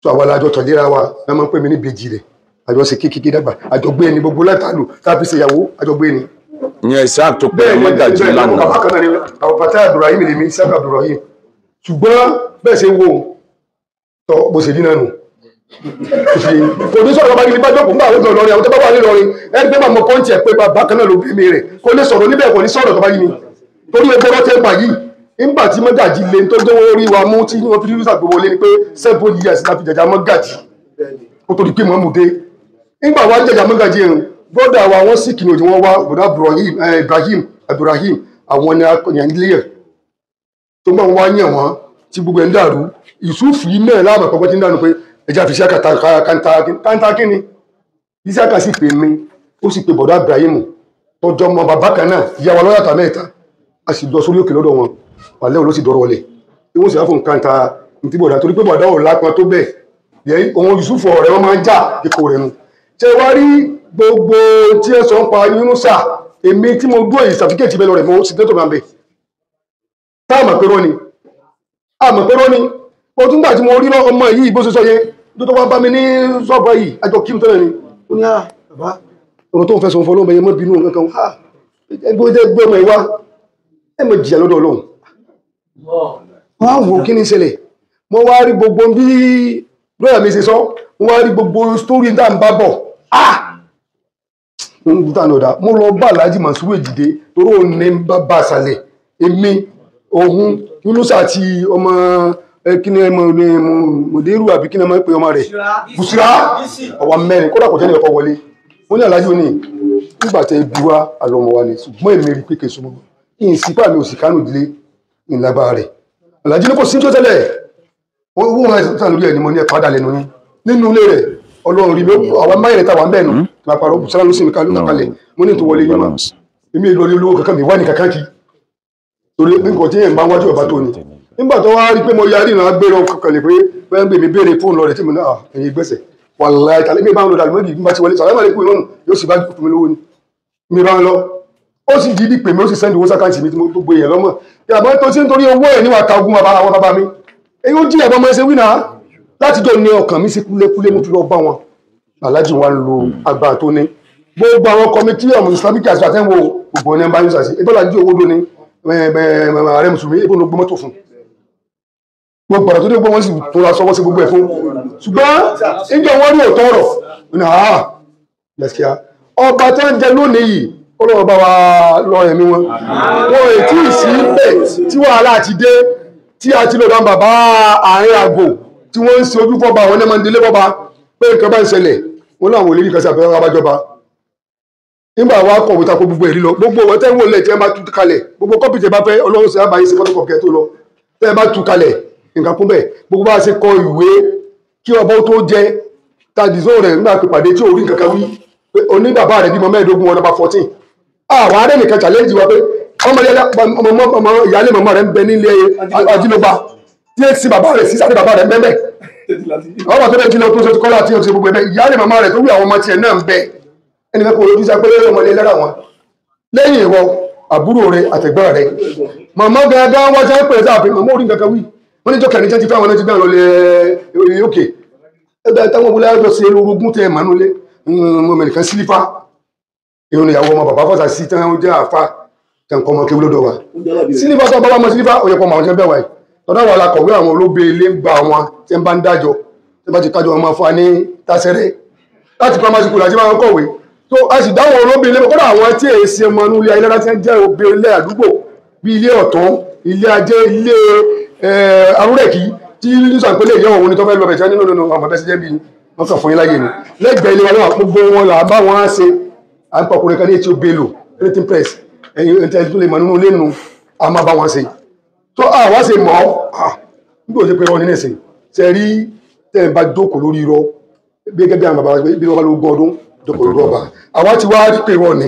tó àwọn alájọ tọ̀léra wa wọ́n máa ń pè mí ní ìbejì rẹ̀ àjọ ṣe kékeré dàgbà àjọ gbé ni gbogbo látàlù tábí ṣe ìyàwó àjọ gbé ni.
ìyẹn Isaac tó pẹ́ Mágàjí lánàá.
àwọn Fatai Abdulrahim lèmi Isaac Abdulrahim ṣùgbọ́n bẹ́ẹ̀ ṣe ń wo tọ́ bó ṣe dínà nù kò ní sọ̀rọ̀ bá ní bá jókòó ń bá àwọn ọ̀dọ́ lọ́rin àwọn tó bá wà nílọrin ẹni pé màmá pọ́ǹtì ẹ̀ pé bàbá kan náà ló bí mi rẹ̀ kò lè sọ̀rọ̀ níbẹ̀ kò ní sọ̀rọ̀ tó bá yí mi torí ẹgbẹ́ ọ̀rọ̀ tẹ́ ń pa yìí nígbà tí Mágàjí lè tó dé orí wa mú tí wọ́n fi rúṣà gbowó lé ni pé 7 years láti jẹjà Mágàjí kó tó di pé mọ́mú dé nígbà wá jẹjà Mágàjí ẹ̀rùn bọ́dà wa wọ́n sì kìnnìún tí wọ́n wá bọ̀dá Ibrahim Abdulrahim àwọn ni ilé ẹ̀ tó gbọ́n wá yàn wọ́n tí gbogbo ẹ̀ ń dàrú Yusuf yìí náà láàmà pọ̀pọ̀ tí ń dànù pé ẹja fi iṣẹ́ kàńtà kíni iṣẹ́ kà sí pè mí ó sì pè bọ̀dá Ibrahim tọjọ́ mọ bàbá kan náà ìyàwó lọ́yàtà mẹ́ta a sì lọ sórí òkè lọ́dọ̀ wọn wàlẹ́ òun ló sì dọ̀rọ̀ ọ̀lẹ̀ tí wọ́n sì fún kàńtà ní bọ̀dá torí pé bọ̀dá ò lápọn tó bẹ̀ yẹ òun Yusuf ọ̀rẹ́ wọn máa ń jà kíkó rẹ̀ nu ṣé wá rí gbogbo tí ẹ sọ ń pa Yunusa èmi tí mo gbọ́ yìí sàfikẹ́ẹ̀tì bẹ́ẹ̀ lọ rẹ̀ mọ́ sí tẹ́tọ̀ máa ń bẹ̀ táàmà pẹ́rọ́ ni ó tún gbà tí mo rí ọmọ yìí bó ṣe sọ yẹn tó wá bá mi ní sọ́ọ̀bù yìí àjọ kí n tẹ́lẹ̀ ni ó ní bàbá ọ̀rọ̀ tó ń fẹ́ sọ fún ọlọ́mọ yẹn mọ́ bínú kankan ẹgbẹ́ ọmọ ìwá ẹ mọ̀ jìyà lọ́dọ̀ Ọlọ́run wọ́n á wò kí ní ṣẹlẹ̀ mo wá rí gbogbo bí brọ́dà mi ṣe sọ mo wá rí gbogbo sítórì tá à ń bá bọ̀ mo lọ bá Alhaji Mansuru Èjìdé torí òun ní bá àṣàlẹ̀ èmi òun Yunus àti ọmọ kíni ẹmọ mọ̀dérù àbí kíni ẹmọ pé ọmọ rẹ̀ Bùsírà ọwà mẹ́rin kódà kò tẹ́lẹ̀ ọkọ̀ wọlé wọ́n ní Alhaji òní nígbàtẹ́ ibi wá àlọ́mọ wa ni ṣùgbọ́n èmi rí pé kèso mọ́ ìsìnkú àmì òsì kánò ìdílé ìlágbára rẹ̀ Alhaji ní kò sí tó tẹ́lẹ̀ wọ́n rẹ̀ tán lórí ẹni mo ní ẹ̀pádà lẹ́nu ní nínú ilé rẹ̀ Ọlọ́run rí àwọn máyẹ̀rẹ̀ tàwà ń bẹ̀ẹ̀nù tí wọ́n parọ́ Bùsírà ló sì mi kalẹ̀ mo ní tó wọlé yín mà èmi ìlú olówó kankan mi wá ní kankan kí torí nǹkan tí yẹn bá wájú ọba tó ni nígbà tó wá rí pé mo yarí ìrìn agbèrò kankanlẹ̀ pé bẹ́ẹ̀ ń gbé mi béèrè fóònù lọ rẹ̀ tí mo náà ẹ̀yìn gbèsè wàláhì tàbí mi bá ń lọ dàlú méjì nígbà tí wọlé sàlámà lè kú ìrọ̀rùn yóò sì bá fún mi lówó ni mi bá ń lọ ó sì di ibi pè mí ó sì sẹ́ndì owó sákàǹtì mi tí mo gbogbo èèyàn lọ́mọ yàgbọ́n tó ti ń torí owó ẹ̀ níwà ta ogun àwọn bàbá mi èyí ó jí ẹ̀bọ́n mọ́ ẹsẹ̀ wínà láti jọ ní ọkàn mi sí kúlékúlé mo fi lọ bá wọn aláàjì wa ń lo agbára tó ní gbogbo àwọn kọmitì ọmọ islamic àti àtẹ́wò gbogbo ní ẹmbá yúsà sí ìbọ́lá jí owó lóní ààrẹ mùsùlùmí ìbọn gbogbo mọ́tò fún gbogbo ọ̀rọ̀ tó dé gbogbo wọn sì tó ra sọwọ́ sí gbogbo ẹ̀ fún ṣùgbọ́n ìjọ wọn rí òótọ́ ọ̀rọ̀ ní àá lẹ́sìkíá ọba tó ń jẹ lónìí yìí ọlọ́run bá wa lọ ẹ̀mí wọn wọn ètí ìsí bẹ̀ tí wàhálà ti dé tí a ti lò dá bàbá àárín àgbò tí wọ́n ń ṣe ojú fọ́ba àwọn ẹlẹ́mọ̀ ìdílé fọ́ba pé nǹkan bá ń ṣẹlẹ̀ wọn láwọn olórí kan sí àbẹ̀wò abájọba nígbà wa kọ̀wé tako gbogbo ẹ̀rí lọ gbogbo ọ̀wọ́ tẹ́ ń wọlé tí ẹ bá tú kalẹ̀ gbogbo kọ́pì tẹ́ bá fẹ́ ọlọ́run sí àbáyé sí fọ́tọ̀kọ̀ kẹ́ tó lọ tẹ́ ẹ bá tú kalẹ̀ nǹkan kún bẹ́ẹ̀ gbogbo bá ṣe kọ ìwé kí ọba tó jẹ tàdísó rẹ̀ nígbà pípàdé tí orí nǹkan kan wí pé oní bàbá rẹ̀ bímọ mẹ́ẹ̀ẹ́dógún ọ̀nà 14 àwọn arẹ́ nìkan challenge wa pé ọmọ ìyáálé mọ̀mọ́ rẹ̀ ń bẹ nílé ajínigbá tí ó sì bàbá rẹ̀ sí sáré bàbá rẹ̀ ń bẹ́ẹ̀ ọmọ tó bẹ́ẹ̀ kí lọ tó ṣe kọ́lá tí ó ṣe gbogbo ẹ̀bẹ̀ ìyáálé mọ̀mọ́ rẹ̀ tó wí àwọn ọmọ tiẹ̀ náà ń bẹ ẹni fẹ́ kó ojú sá pé ọmọ ilé lára wọn lẹ́yìn ìwọ àbúrò rẹ̀ àtẹ̀gbọ́n rẹ̀ mọ̀mọ́ gangan wọ́n ṣe ń pè é sáà pé mọ̀mọ́ orí nǹkan kan wí wọ́n ní jọ́kẹ̀rin jẹ́ ti fẹ́ àwọn ẹni ti bẹ́ẹ̀ lọ lé òkè ẹgbẹ́ táwọn ọmọ láyọ̀ ṣe orogún tẹ mànú lé ọmọ ẹnìkan sílífà ìrìn ìyàwó ọmọ bàbá fọ́sà sí tán jẹ́ àfà tẹ̀kọ́ ọmọ kéwú lọ́dọ̀ wa sílífà tó bá ọmọ sílífà ó yẹ kọ́ ọmọ àwọn tẹ́ bẹ́ẹ̀ wáyé tọ́dọ̀ wà lákọ̀wé àwọn olóbe ilé ń gba wọn tí ń bá ń dájọ́ tí bá ti kájọ ọmọ fún wa ní tásẹ́rẹ́ láti primary school àti máa ń kọ̀wé tó a sì dáwọn olóbe ilé kọ́dọ̀ àwọn tí èyí ṣe ọmọ inú ilé ayélujára tí ń jẹ́ òbe ilé àdúgbò bí ilé ọ̀tún ilé ajé ilé arúrẹ̀kí tí nísàn pé lè yẹ òun ni tó fẹ́ lọ bẹ̀ tí wọ́n nínú àwọn bẹ́sẹ̀ jẹ́ bí wọ́n kàn fún yín láyé ni lẹ́gbẹ̀ẹ́ ilé wa náà gbogbo wọn là bá wọn á ṣe à ń pọkùnrin kan ní etí obèlò printing press ẹ̀yìn ẹ̀ńtẹ́ tó lè mọ̀ nínú ilé nu a máa bá wọn ṣe tó àwa ṣe mọ̀ nígbà òṣèpé wọn nínú ẹ̀sìn ṣe rí tẹ́ ẹ̀ bá jókòó lórí irọ́ bí gẹ́gẹ́ bí àwọn bàbá bí wọ́n bá ló gbọ́ ọdún jókòó lórí ọba àwa ti wá rí pé wọn ni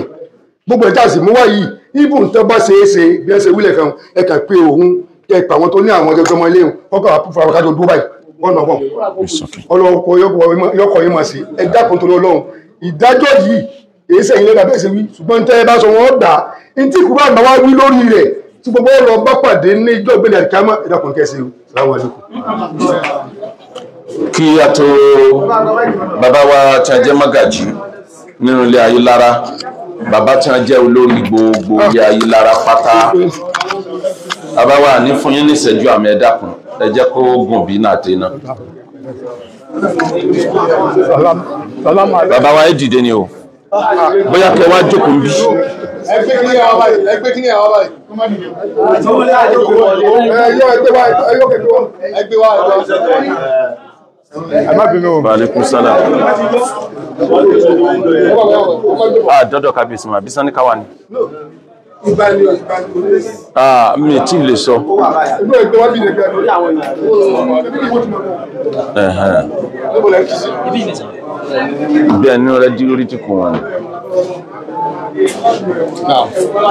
gbogbo ẹ̀ka sì mú wáyìí ibùn tó bá ṣe é ṣe bí ẹ ṣe wílẹ̀ kan ẹ̀ka pé òun ẹ̀pà àwọn tó ní àwọn ọjọ́ ọmọ ilé ọkọ̀ àpúfà àwọ̀kájọ Dubai wọ́n náà wọ́n ọlọ́ọ̀kọ̀ yọkọ̀ yìí máa sí ẹ̀dá kan tó lọ́wọ́ ìdájọ́ yìí èyí sẹ́yìn lẹ́gbàá bẹ́ẹ̀ sí wí ṣùgbọ́n tẹ́ ẹ bá sọ wọ́n gbà ní tí kúrò àgbà wá wí lórí rẹ̀ tí gbogbo ọ̀rọ̀ bá pàdé ní ìjọ ìgbélé àdìkámọ́ ẹ̀dá kan kẹ́sì Assalamu alaikum.
kí a tó bàbá wa tí a jẹ́ Mágàjí nínú ilé Ayilara bàbá tí a jẹ́ olórí gbogbo ilé Ayilara pátá bàbá wa ní fún yín ní ìṣẹ́jú àmì ẹ̀dá kan ẹ jẹ́ kó gùn bí náà tẹ́ náà. bàbá wa ẹ dìde ni o bóyá kẹ wá jókòó ń bí.
ẹgbẹ́ kí ni àwọn báyìí.
Alaikum salam. Dọ́dọ̀ kábíyèsí ma bí sani káwa ni. Mi tí lè sọ. Bẹ́ẹ̀ ni rẹ di orí tí kò wọn.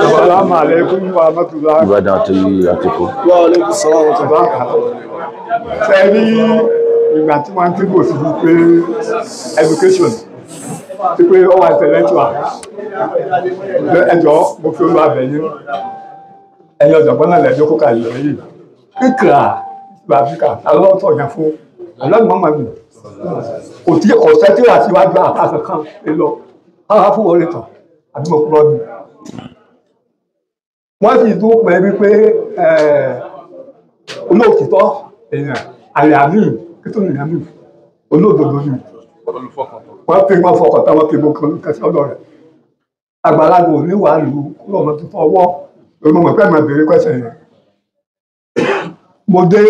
Assalamu alaikum wa rahmatullahi.
Ìbàdàn àti àtìkù.
Sẹ́rí ìgbà tí wọ́n ti bò sí pé education ti pé ó wà intellectual ẹjọ́ mo fi olú abẹ yín ẹ̀yin ọ̀jọ̀gbọ́n náà lẹ́jọ́ kó kà lọ yìí kíkà ìgbà áfíríkà alọ́tọ̀ yẹn fún ọlọ́gbọ́n mi kò tí ọ̀sẹ̀ tí wà síwájú àtàkùn kan lọ àwọn fún wọlé tán àbí mo kúrọ́ mi. wọ́n sì tún pẹ́ wípé olóòtítọ́ èèyàn àyàmí kító nìyàmí olóòdodo ni wọ́n fi wọ́n fọkàn tán wọ́n fi gbogbo nǹkan sí ọ̀dọ̀ rẹ̀ àgbàlagbà ò ní wàá lù kúrò ọmọ tó fọwọ́ lórí mo mọ̀ pé màá béèrè pẹ́sẹ̀ yẹn. mo dé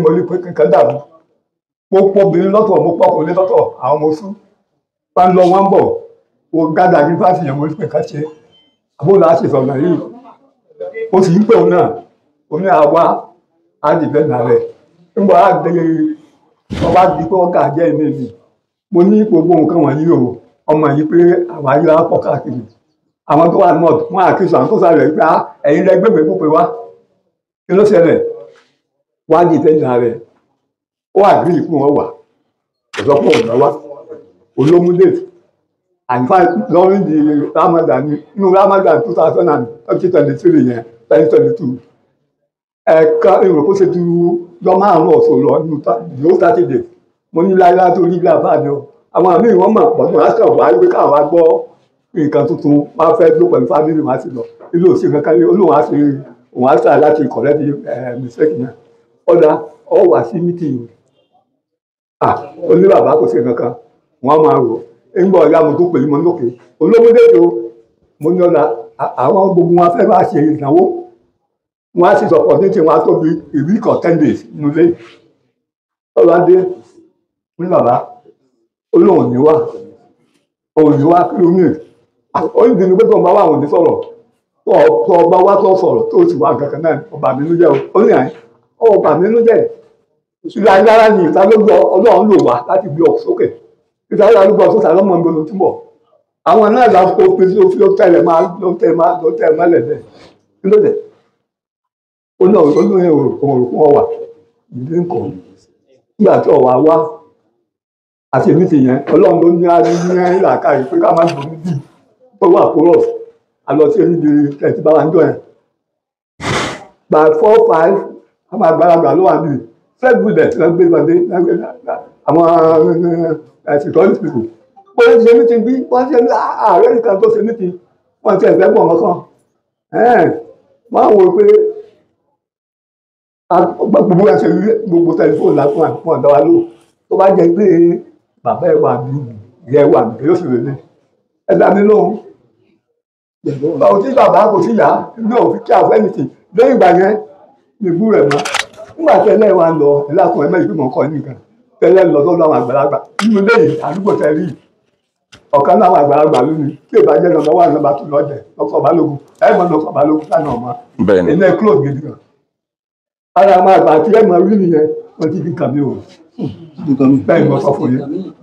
mo rí pé kankan dàrú mo pọ̀ obìnrin lọ́tọ̀ mo pọ̀ ọkùnrin lọ́tọ̀ àwọn ọmọ sún bá ń lọ wọ́n ń bọ̀ mo gádà ní fásitì yẹn mo rí pé ká ṣe àbúrò àti ìsọ̀nà yìí mo sì ń pè òun náà òun ní àwa á dìbẹ́ nà rẹ̀ nígbà á dé ọba di pé wọ́n kà jẹ́ ẹ̀mí mi mo ní gbogbo nǹkan wọ̀nyí o ọmọ yìí pé àwọn ayé wa pọ̀ káàkiri àwọn tó wà náà wọ́n àkíyèsí àwọn tó sáré pé ẹ̀yin lẹ gbẹ̀gbẹ̀ púpẹ̀ wá kí ló ṣẹlẹ̀ wá ní ìtẹ́jà rẹ̀ ó àgbé ìkú wọn wà ọ̀sọ́pọ̀ ọ̀gá wá olómúdé àǹfà lọ́rin di Ramadan inú Ramadan 2023 yẹn 2022 ẹ̀ka èrò kó ṣe ju lọ márùn-ún ọ̀sọ̀ lọ nínú yóò sátidé mo ní láyé tó ní ilé àbáàdé o àwọn àmì ìwọ́n mọ̀ pọ̀ tó wá wá wípé káwọn wá gbọ́ nǹkan tuntun wá fẹ́ ló pẹ̀lú fámìlì wá sí lọ ilé òsì kankan ní olóhùn á ṣe òun á ṣàlá láti correct mistake yẹn ọ̀dà ọ wá sí mítìnì ó ní bàbá kò sí kankan wọ́n máa rò ń bọ̀ ọ̀yá mo tó pè é mo lókè olómọdé tó mo ní ọ̀la àwọn gbogbo wọn fẹ́ bá ṣe ìnáwó wọn á sì sọ̀pọ̀ ní tiwọn á tóbi a week or 10 days nílé ọ̀làdé ní bàbá olóhùn ní wá òun ní wá kí ló ní ó ń dìní pé tó ń bá wà wọ́n ní sọ̀rọ̀ tó ọba wá tó sọ̀rọ̀ tó sì wá kankan náà ọba mi ló jẹ́ ó ní àyè ọba mi ló jẹ́ ìlà ìlara ni ìta ló gbọ́ ọlọ́run lò wá láti gbé ọ sókè ìta ló gbọ́ sókè àlọ́mọ ń gbọ́dọ̀ túbọ̀ àwọn náà là kó pé sí ó tẹ̀lé máa ló tẹ̀ mọ́lẹ̀ bẹ́ẹ̀ kí ló dé ó náà ó ní òòrùn fún ọwà ìdí nǹkan nígbà tí ọwà wá àti èmi ti yẹn ọlọ́run ló ní ìlàkàyè pé ká má gbòmí bíi tó wà kúrò àlọ́ sí ẹni bíi tẹ̀sí bá wà ń jọ yẹn by 4, 5 àwọn àgbàlagbà ló wà bíi fred bullet ló gbé ìbàdí àwọn security people bó ṣe ní ti bí wọ́n ṣe ní ààrẹ nìkan tó ṣe ní ti wọ́n ti ẹ̀fẹ́ gbọ̀n kankan wọ́n á wò pé gbogbo ẹsẹ̀ gbogbo tẹlifóònù lápá wọn dá wa lò tó bá jẹ pé bàbá ẹ wà mí ìyá ẹ wà mí yóò sì rèé ẹ dá mi lóhùn báwo tí bàbá kò sí yá ní òfin kí àwọn ẹnìtì lẹ́yìn ìgbà yẹn nìbú rẹ̀ mọ́ nígbà tẹ́lẹ̀ wa lọ ẹlẹ́kùn ẹ̀mẹ́ ìgbìmọ̀ kọ́ nìkan tẹ́lẹ̀ lọ sọ́dọ̀ àwọn àgbàlagbà nínú lẹ́yìn àdúgbò tẹ́lẹ̀ ọ̀kan náà àwọn àgbàlagbà lónìí tí ìbàjẹ́ nọ́mbà 1 nọ́mbà 2 lọ́jẹ̀ lọ́kọ̀ balógun ẹ̀mọ́ lọ́kọ̀ balógun lánàá ọmọ ilé close gidi kan ara máa gbà tí ẹ̀mọ́ rí nìyẹn wọ́n ti fi kàn mí o bẹ́ẹ̀ ni mo sọ fún yín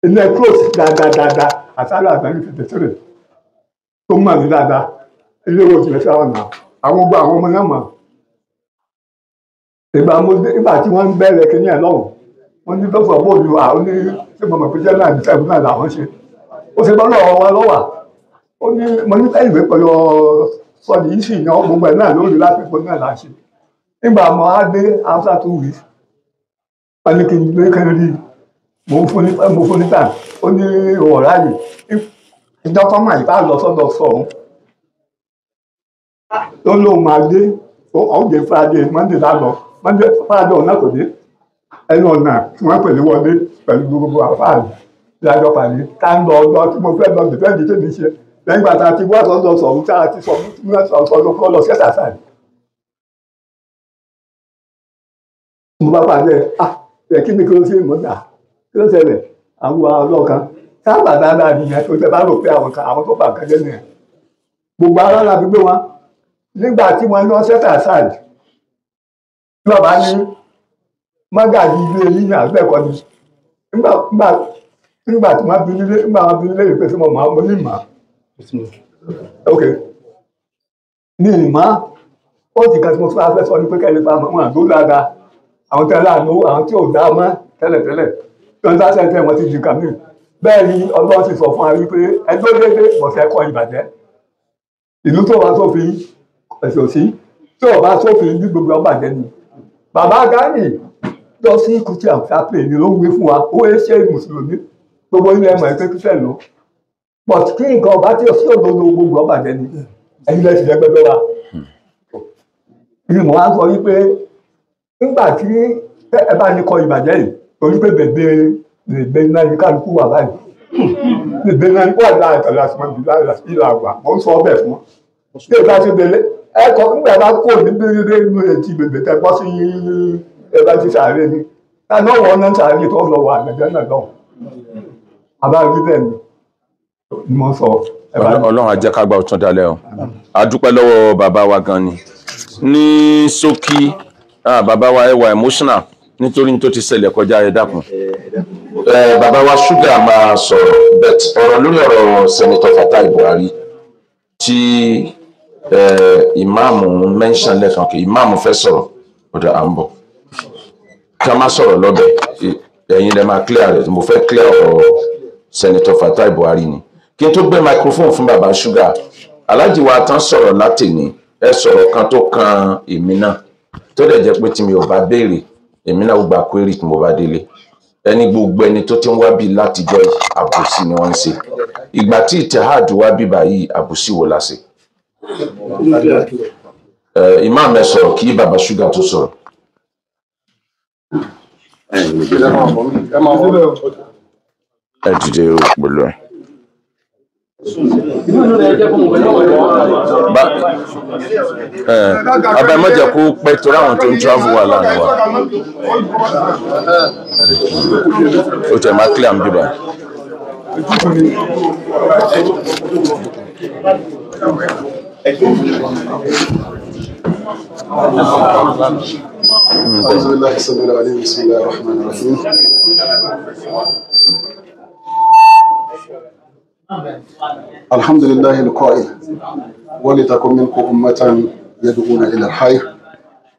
ilé close dáadáa àtàlà àgbẹ̀rẹ̀ tètè tó mọ̀ ní dáadáa ilé ìwé òtún ẹ̀ṣẹ̀ ọ̀nà àwọn gbọ́ àwọn ọmọ náà mọ̀ ìgbà tí wọ́n ń bẹ̀rẹ̀ kínní ẹ̀ lọ́wọ́ wọ́n ní dókítà bóòlù àwọn ní ṣé mo mọ̀ pé jẹ́ náà níta ìbúná làwọn ṣe ó ṣe bọ́lọ̀ wa lọ́wà ó ní mo ní ká ìwé pẹ̀lú sọ́ọ̀dì yìí sì yan gbogbo ẹ̀ náà lórí láti pọ̀ náà là ń ṣe nígbà mo á dé after 2 weeks wọ́n ní kí n gbé kẹ́rin rí mo fún ní tàn ó ní ọ̀rá yìí ìjọ tó máa ìbá lọ sọ́dọ̀ sọ̀hún tó lóun máa dé ọ̀hún Friday Monday lálọ́ Monday Friday ọ̀nà kò dé ẹnu ọ̀nà tí wọ́n pèlè wọlé pẹ̀lú gbogbo àfáàlì lájọ pàdé ká ń lọ ọjọ́ tí mo fẹ́ lọ dìfẹ́ǹdì tó ní ṣe lẹ́yìn bàtà tí wọ́n sọ́dọ̀ sọ̀hún tí a ti sọ fún lọ sẹ́sà sáà mo bá pàdé ẹ̀ kí ni kí ló ṣe mọ́ dà kí ló ṣẹlẹ̀ àwọn ọlọ́kan sábà dáadáa nìyẹn tó tẹ bá rò pé àwọn tó bà kan jẹ́ nìyẹn gbogbo ara la fi gbé wọn nígbà tí wọ́n lọ sẹ́tà sáàdì tí wọ́n bá ní mọ́gàjì ilé yíyan àgbẹ̀kọ́ ni nígbà tí wọ́n bí nílé ìpè tí mo ní ìmọ̀ ok ní ìmọ̀ ó ti kan tí mo fẹ́ sọ ní pé kẹ́lẹ́ bá wọn àdó dáadáa àwọn tẹ́lẹ̀ àná àwọn tí ò dá mọ́ tẹ́lẹ̀tẹ́lẹ̀ tó ń dá sẹ́ńtẹ́ wọn ti di kàmí bẹ́ẹ̀ ni ọlọ́run ti sọ fún wa wípé ẹjọ́ déédé bọ̀sẹ̀ kọ ìbàjẹ́ ìlú tó bá sófin ẹ̀sìn òsì tí ò bá sófin bí gbogbo ọbàjẹ́ ni bàbá Gani lọ sí kùtì àpè ni ló ń gbé fún wa ó yẹ ṣe mùsùlùmí gbogbo ilé ẹ̀mọ̀ ẹ̀pẹ́ kíṣẹ́ lọ but kí nǹkan ọba tí ò sí òdodo gbogbo ọbàjẹ́ ni ẹ̀yin lẹ́sìn lẹ́gbẹ́gbẹ́ wa ìmọ̀ wa sọ wípé nígbà tí ẹ bá ní kọ ìbàjẹ́ yìí torí pé bèbè náà ní kálukú wà báyìí bèbè náà ní wà láàyè tẹ̀lé àsìmọ́bí láàyè ìlà àgbà mo ń sọ ọbẹ̀ fún wọn bí ìgbà tí bèlè ẹ̀kọ́ nígbà bá kó ní bèrè inú etí bèbè tẹ gbọ́ sí ẹ̀bá ti sàárè ni náà wọ́n náà sàárè tó lọ wà àgbẹ̀jẹ̀ náà lọ àbáwí bẹ́ẹ̀ ni mo sọ.
Ọlọ́run á jẹ́ ká gba ọ̀tún dalẹ̀ o a dúpẹ́ lọ́wọ́ bàbá wa gan ni ní ṣókí bàbá wa ẹ wà emotional nítorí tó ti ṣẹlẹ̀ kọjá ẹ dákun. Bàbá wa Sugar máa sọ̀rọ̀ bet ọ̀rọ̀ lórí ọ̀rọ̀ Senator Fatai Buhari tí ìmáàmù mention lẹ́kan kí ìmáàmù fẹ́ sọ̀rọ̀ ọ̀dọ̀ à ń bọ̀ ká má sọ̀rọ̀ lọ́bẹ̀ ẹ̀yin lẹ́ máa clear rẹ̀ mo fẹ́ clear ọ̀rọ̀ Senator Fatai Buhari ni kí n tó gbé microphone fún bàbá Sugar aláàjì wa tán sọ̀rọ̀ látẹ̀ni ẹ sọ̀rọ̀ kan tó kan èmi náà tó dẹ̀ jẹ́ pé tí mi ò bá béèrè èmi náà ó gba query tí mo bá délé ẹni gbogbo ẹni tó ti ń wá bí látijọ́ àbòsí ni wọ́n ń ṣe ìgbà tí ìtẹ̀hádù wá bí báyìí àbòsí wo la ṣe. Imam ẹ sọ̀rọ̀ kí bàbá Sugar tó sọ̀rọ̀. Ẹ dìde pẹ̀lú ẹ. Abẹ́ mọ́jà kó pẹ́ torí àwọn tó ń travel wà láàrin wa. Ó tẹ̀ máa clear ń bíbá.
الحمد لله القائل ولتكن منكم أمة يدعون إلى الخير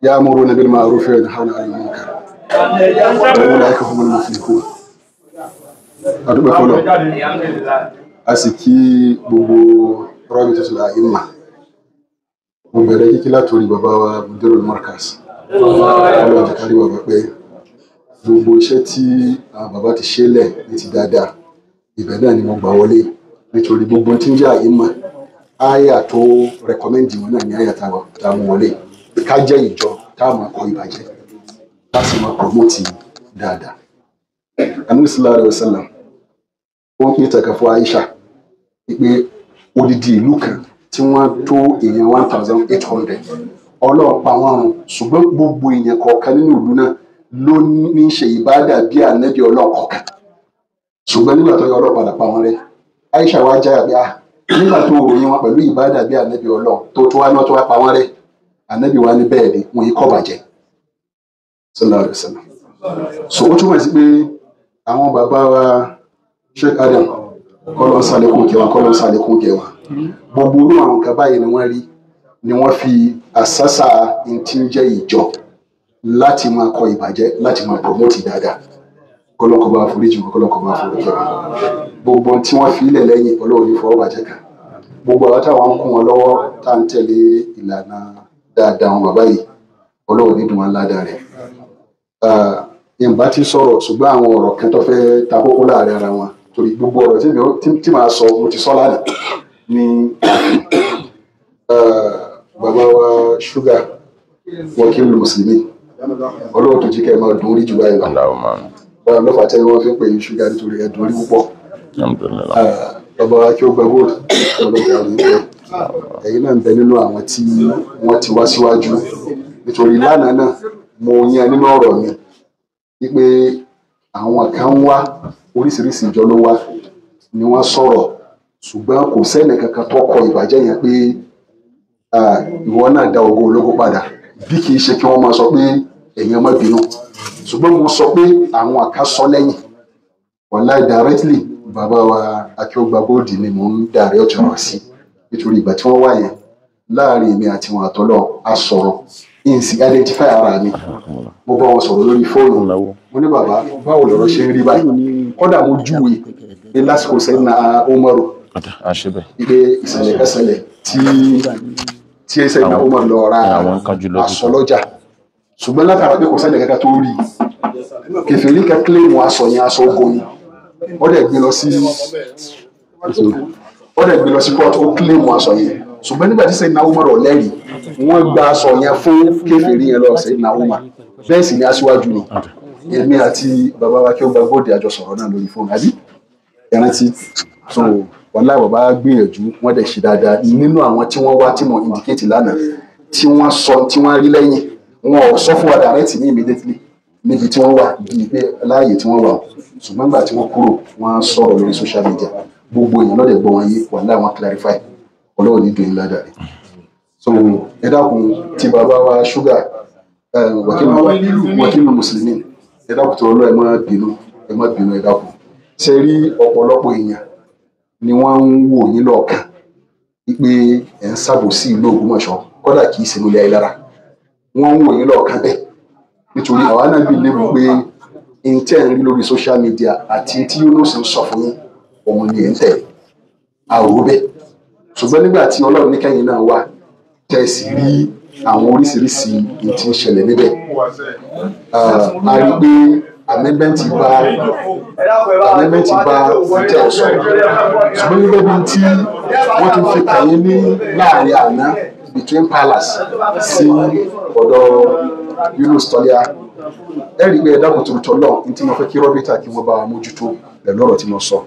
يأمرون بالمعروف وينهون عن المنكر وأولئك هم المفلحون. adúgbò fọlọ a sì kí gbogbo rọbì tó ti la ìmà mo bẹ̀rẹ̀ kíkí látòrí bàbá wa Mudirul Markaz Ọlọ́run jẹ́ kárí bàbá pé gbogbo iṣẹ́ tí bàbá ti ṣe lẹ̀ ní ti dáadáa ibẹ̀ náà ni mo gbà wọlé nítorí gbogbo tí ń jẹ́ àyímà àyà tó rẹkọmẹ́ndì wọn náà ní àyà tá a mú wọlé ká jẹ́ ìjọ tá a máa kọ ìbàjẹ́ tá a sì máa promote dáadáa. Ànábì sallallahu alaihi wasallam wọ́n pín ìtàkà fún Aisha pé odidi ìlú kan tí wọ́n tó èèyàn 1,800 Ọlọ́run pa wọ́n run ṣùgbọ́n gbogbo èèyàn kọ̀ọ̀kan nínú ìlú náà ló ní ṣe ìbádà bí ànábì Ọlọ́run kọ̀ọ̀kan ṣùgbọ́n nígbà tó yọ Ọlọ́run padà pa wọ́n rẹ́ Aisha wá jáyà bí nígbà tó ròyìn wọn pẹ̀lú ìbádà bí ànábì Ọlọ́run tó wá náà tó wá pa wọ́n rẹ́ ànábì wa ní bẹ́ẹ̀ ni wọ́n yí kọ́ bàjẹ́ sallallahu alaihi wasallam. So ó túmọ̀ sí pé àwọn bàbá wa Sheikh Adam kọ́lọ́ sálẹ̀kùn kẹwàá kọ́lọ́ sálẹ̀kùn kẹwàá gbogbo orú àwọn nǹkan báyìí ni wọ́n rí ni wọ́n fi àsásà tí ń jẹ́ ìjọ láti máa kọ ìbàjẹ́ láti máa promote dáadáa kọ́lọ́ kọ́ bá foríjì kọ́lọ́ kọ́ bá foríjì gbogbo tí wọ́n fi ilẹ̀ lẹ́yìn Ọlọ́run ní fọwọ́ bàjẹ́ kan gbogbo àwọn táwọn ń kún wọn lọ́wọ́ tá à ń tẹ̀lé ìlànà dáadáa wọn bàbá yìí Ọlọ́run ní dùn wọn ládàá rẹ̀ ìbá ti sọ̀rọ̀ ṣùgbọ́n àwọn ọ̀rọ̀ kan tó fẹ́ ta kókó láàrin ara wọn torí gbogbo ọ̀rọ̀ tí màá sọ mo ti sọ lánàá ní bàbá wa Sugar wakil mùsùlùmí Ọlọ́run tó jí kẹ́ ẹ máa dùn orí jù báyìí lọ báyìí lọ́fà tẹ́lẹ̀ wọ́n fi ń pè é Sugar nítorí ẹ̀dùn orí púpọ̀ bàbá wa kí ó gba góòlù ọlọ́jà rẹ̀ ń bẹ ẹ̀yin náà ń bẹ nínú àwọn tí wọ́n ti wá síwájú nítorí lánàá náà mo yan nínú ọ̀rọ̀ mi wípé àwọn kan wá oríṣiríṣi ìjọ ló wá ni wọ́n sọ̀rọ̀ ṣùgbọ́n kò sẹ́ni kankan tó kọ ìbàjẹ́ yẹn pé ìwọ náà dá ògo ológo padà bí kì í ṣe kí wọ́n máa sọ pé èèyàn má bínú ṣùgbọ́n mo sọ pé àwọn kan sọ lẹ́yìn wàláì directly bàbá wa akíọgbà góòdì ni mò ń dàrẹ́ ọ̀tún sí nítorí ìgbà tí wọ́n wá yẹn láàrin èmi àti wọn àtọ́lọ́ a sọ̀rọ̀ ìsì identify ara mi mo bá wọn sọ̀rọ̀ lórí fóònù mo ní bàbá báwo lọ̀rọ̀ ṣe ń rí báyìí kódà mo júwe ní lásìkò sẹ́yìn náà Umaru ipe ìṣẹ̀lẹ̀ kẹsẹ̀lẹ̀ tí sẹ́yìn náà Umaru lọ ra aṣọ lọ́jà ṣùgbọ́n látara pé kò sẹ́ni kankan tó rí kẹfìrí kẹ́kílẹ̀ mu aṣọ yẹn aṣọ ogun ni ó dẹ̀ gbé lọ sí port ó kílẹ̀ mu aṣọ yẹn ṣùgbọ́n nígbà tí sẹ́yìn náà Umaru lẹ́rìí wọ́n gba aṣọ yẹn fún kẹfìrí yẹn lọ sẹ́yìn náà Umaru bẹ́ẹ̀ sì ni aṣíwájú ni èmi àti bàbá wa kí ó gba góòdì àjọ sọ̀rọ̀ náà lórí fóònù àbí ẹrántí so wàláhì bàbá gbìyànjú wọ́n dẹ̀ ṣe dáadáa nínú àwọn tí wọ́n wá tí mo indicate lánàá tí wọ́n sọ tí wọ́n rí lẹ́yìn wọn ò sọ fún wa direct ní immediately níbi tí wọ́n wà bíi pé láàyè tí wọ́n wà ṣùgbọ́n nígbà tí wọ́n kúrò wọ́n sọ̀rọ̀ lórí social media gbogbo èèyàn lọ́dẹ̀ gbọ́ wọn yé wàláhì wọ́n clarify Ọlọ́run ní dùn ládàá rẹ̀ so ẹ dákun ti bàbá wa Sugar wakilu mùsùlùmí ẹ dákun tó lọ ẹ má bínú ẹ dákun ṣe rí ọ̀pọ̀lọpọ̀ èèyàn ni wọ́n ń wò yín lọ́ọ̀kan wípé ẹ̀ ń ṣàbòsí ìlú Ògbómọ̀ṣọ́ kódà kì í ṣe nílé Ayélára wọ́n ń wò yín lọ́ọ̀kan bẹ́ẹ̀ nítorí àwa náà bí léwu pé intẹ́ ń rí lórí social media àti tí Yunus ń sọ fún yín òun ni ẹ̀ ń tẹ̀ àwòrán bẹ́ẹ̀ ṣùgbọ́n nígbà tí Ọlọ́run ní kẹ́yìn náà wà tẹ́ sì rí àwọn oríṣiríṣi tí ń ṣẹlẹ̀ níbẹ̀ a rí pé amendment bá tẹ̀ sọ ṣùgbọ́n níbẹ̀ bí tí wọ́n tún fi kàyé ní láàrin àná between palace sí ọ̀dọ̀ Yunus Teliat ẹ rí pé ẹ̀dá kò tó tọ́ lọ ní tí mo fẹ́ kí rọ́bìtà kí wọ́n bá wa mójútó pẹ̀lú ọ̀rọ̀ tí mo sọ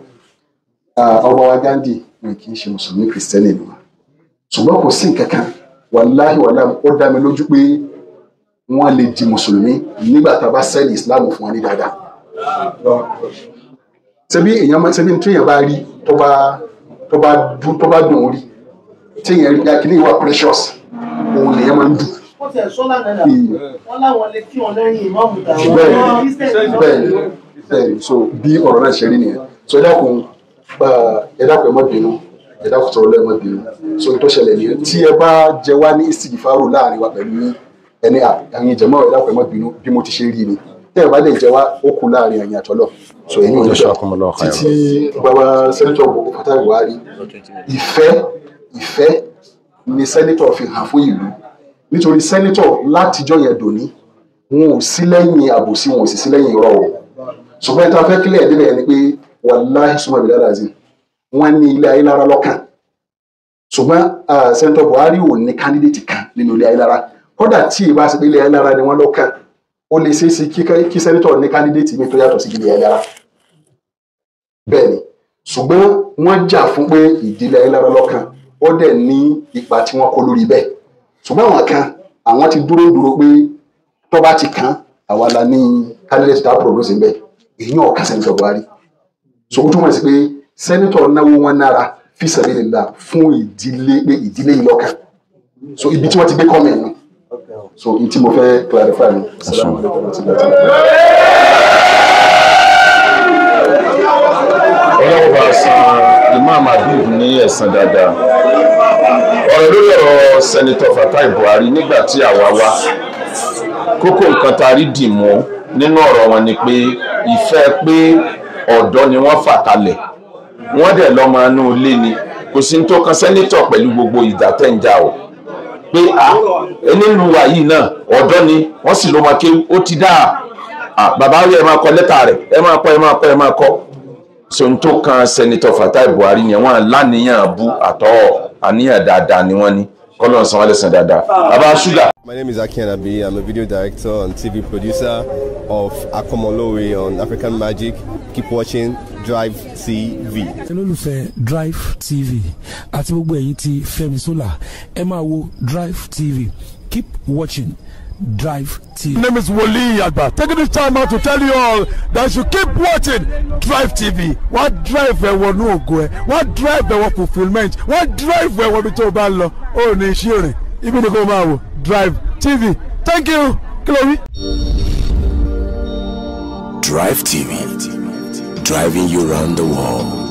ọba wa Gandhi wọn kì í ṣe mùsùlùmí kìrìsìtẹ́nì ni wọn ṣùgbọ́n kò sí nǹkan kan wàláhì ó dá mi lójú pé wọ́n lè di mùsùlùmí nígbà tá a bá sẹ́ẹ̀lì Islam fún wọn ní dáadáa ṣebí téèyàn bá rí tó bá dùn rí téèyàn rí akíní ìwà precious òun lèyàn máa ń dùn. bẹ́ẹ̀ni so bí ọ̀rọ̀ náà ṣe rí nìyẹn so ẹ dákun ẹ má bínú ẹ dákun tọrọ lẹ má bínú so tó ṣẹlẹ̀ nìyẹn tí ẹ bá jẹ wá ní istighfaru láàrin wa pẹ̀lú ẹni àwọn ìjẹmọ́ ẹ dákun ẹ má bínú bí mo ti ṣe rí ni tẹ́ ẹ bá lè jẹ wá ó kù láàrin àyìn àtọ́lọ̀ so ẹ̀yin ò ní sọ títí bàbá sẹ́nitọ̀ Fatai Buhari ìfẹ́ ni sẹ́nitọ̀ fi hàn fún ìlú nítorí sẹ́nitọ̀ látijọ́ yẹn dòní wọn ò sí lẹ́yìn àbòsí wọn ò sì sí lẹ́yìn irọ́ o ṣùgbọ́n ìta fẹ́ kílẹ̀ ẹ̀dínlẹ̀ ẹni pé wàláhì súnmọ́ ìbílẹ̀ dàzí wọ́n ní ilé Ayélára lọ́kàn ṣùgbọ́n sẹ́nitọ̀ Buhari ò ní kándídéètì kan nínú ilé Ayélára kódà tí ìbá ṣe pé ilé Ayélára ni wọ́n lọ́kàn ó lè ṣeé ṣe kí sẹ́nitọ̀ ní kándídéètì mi tó yàtọ̀ sí ilé Ayélára bẹ́ẹ̀ ni ṣùgbọ́n wọ́n jà fún pé ìdílé Ayélára lọ́kàn ó dẹ̀ ní ipa tí wọ́n kó lórí bẹ́ẹ̀ ṣùgbọ́n àwọn kan àwọn ti dúró pé tó bá ti kàn àwa la ní candidate tá produce bẹ́ẹ̀ èyí náà kà sẹ́nitọ̀ Buhari so ó túmọ̀ sí pé sẹ́nitọ̀ náwó wọn nára fi sabilillah fún ìdílé yìí lọ́kàn so ibi tí wọ́n ti gbé kọ́mẹ̀ nù so n tí mo fẹ́ clarify ni.
ọlọ́wọ́ bá san Imam Habib ní ẹ̀san dáadáa ọ̀rọ̀ lórí ọ̀rọ̀ sẹ́nitọ̀ Fatai Buhari nígbà tí àwa wá kókó nǹkan tá a rí dì mọ́ nínú ọ̀rọ̀ wọn ni pé ìfẹ́ pé ọ̀dọ́ ni wọ́n fà kalẹ̀ wọ́n dẹ̀ lọ́mọ inú ilé ni kò sí ní tó kan sẹ́nitọ̀ pẹ̀lú gbogbo ìdátẹ́njà o pé nínú wa yìí náà ọ̀dọ́ ni wọ́n sì ló máa ké ó ti dáa bàbá rẹ̀ ẹ máa kọ lẹ́tà rẹ̀ ẹ máa kọ so n tó kan sẹ́nitọ̀ Fatai Buhari yẹn wọ́n láníyàn bú àtọ́ àníyàn dáadáa ni wọ́n ní kọ́lọ́n san wọ́n lẹ́san dáadáa bàbá ṣúgà.
My name is Aki Anabi. I'm a video director and TV producer of Akomolowe on African Magic. Keep watching Drivetv.
olólùfẹ́ Drivetv àti gbogbo ẹ̀yin tí Fẹ́mi Sola ẹ máa wo Drivetv. Keep watching Drivetv.
My name is Wole Agba. Taking this time out to tell you all that you keep watching Drivetv. What drive ẹ̀wọ̀ ní ògo ẹ̀? What drive ẹ̀wọ̀ fulfilment? What drive ẹ̀wọ̀ bí tó bá lọ? Ó ní iṣẹ́ rẹ̀. Ibi ni kò máa wò Drivetv. Thank you. Chloe.
Drivetv. Driving you around the world.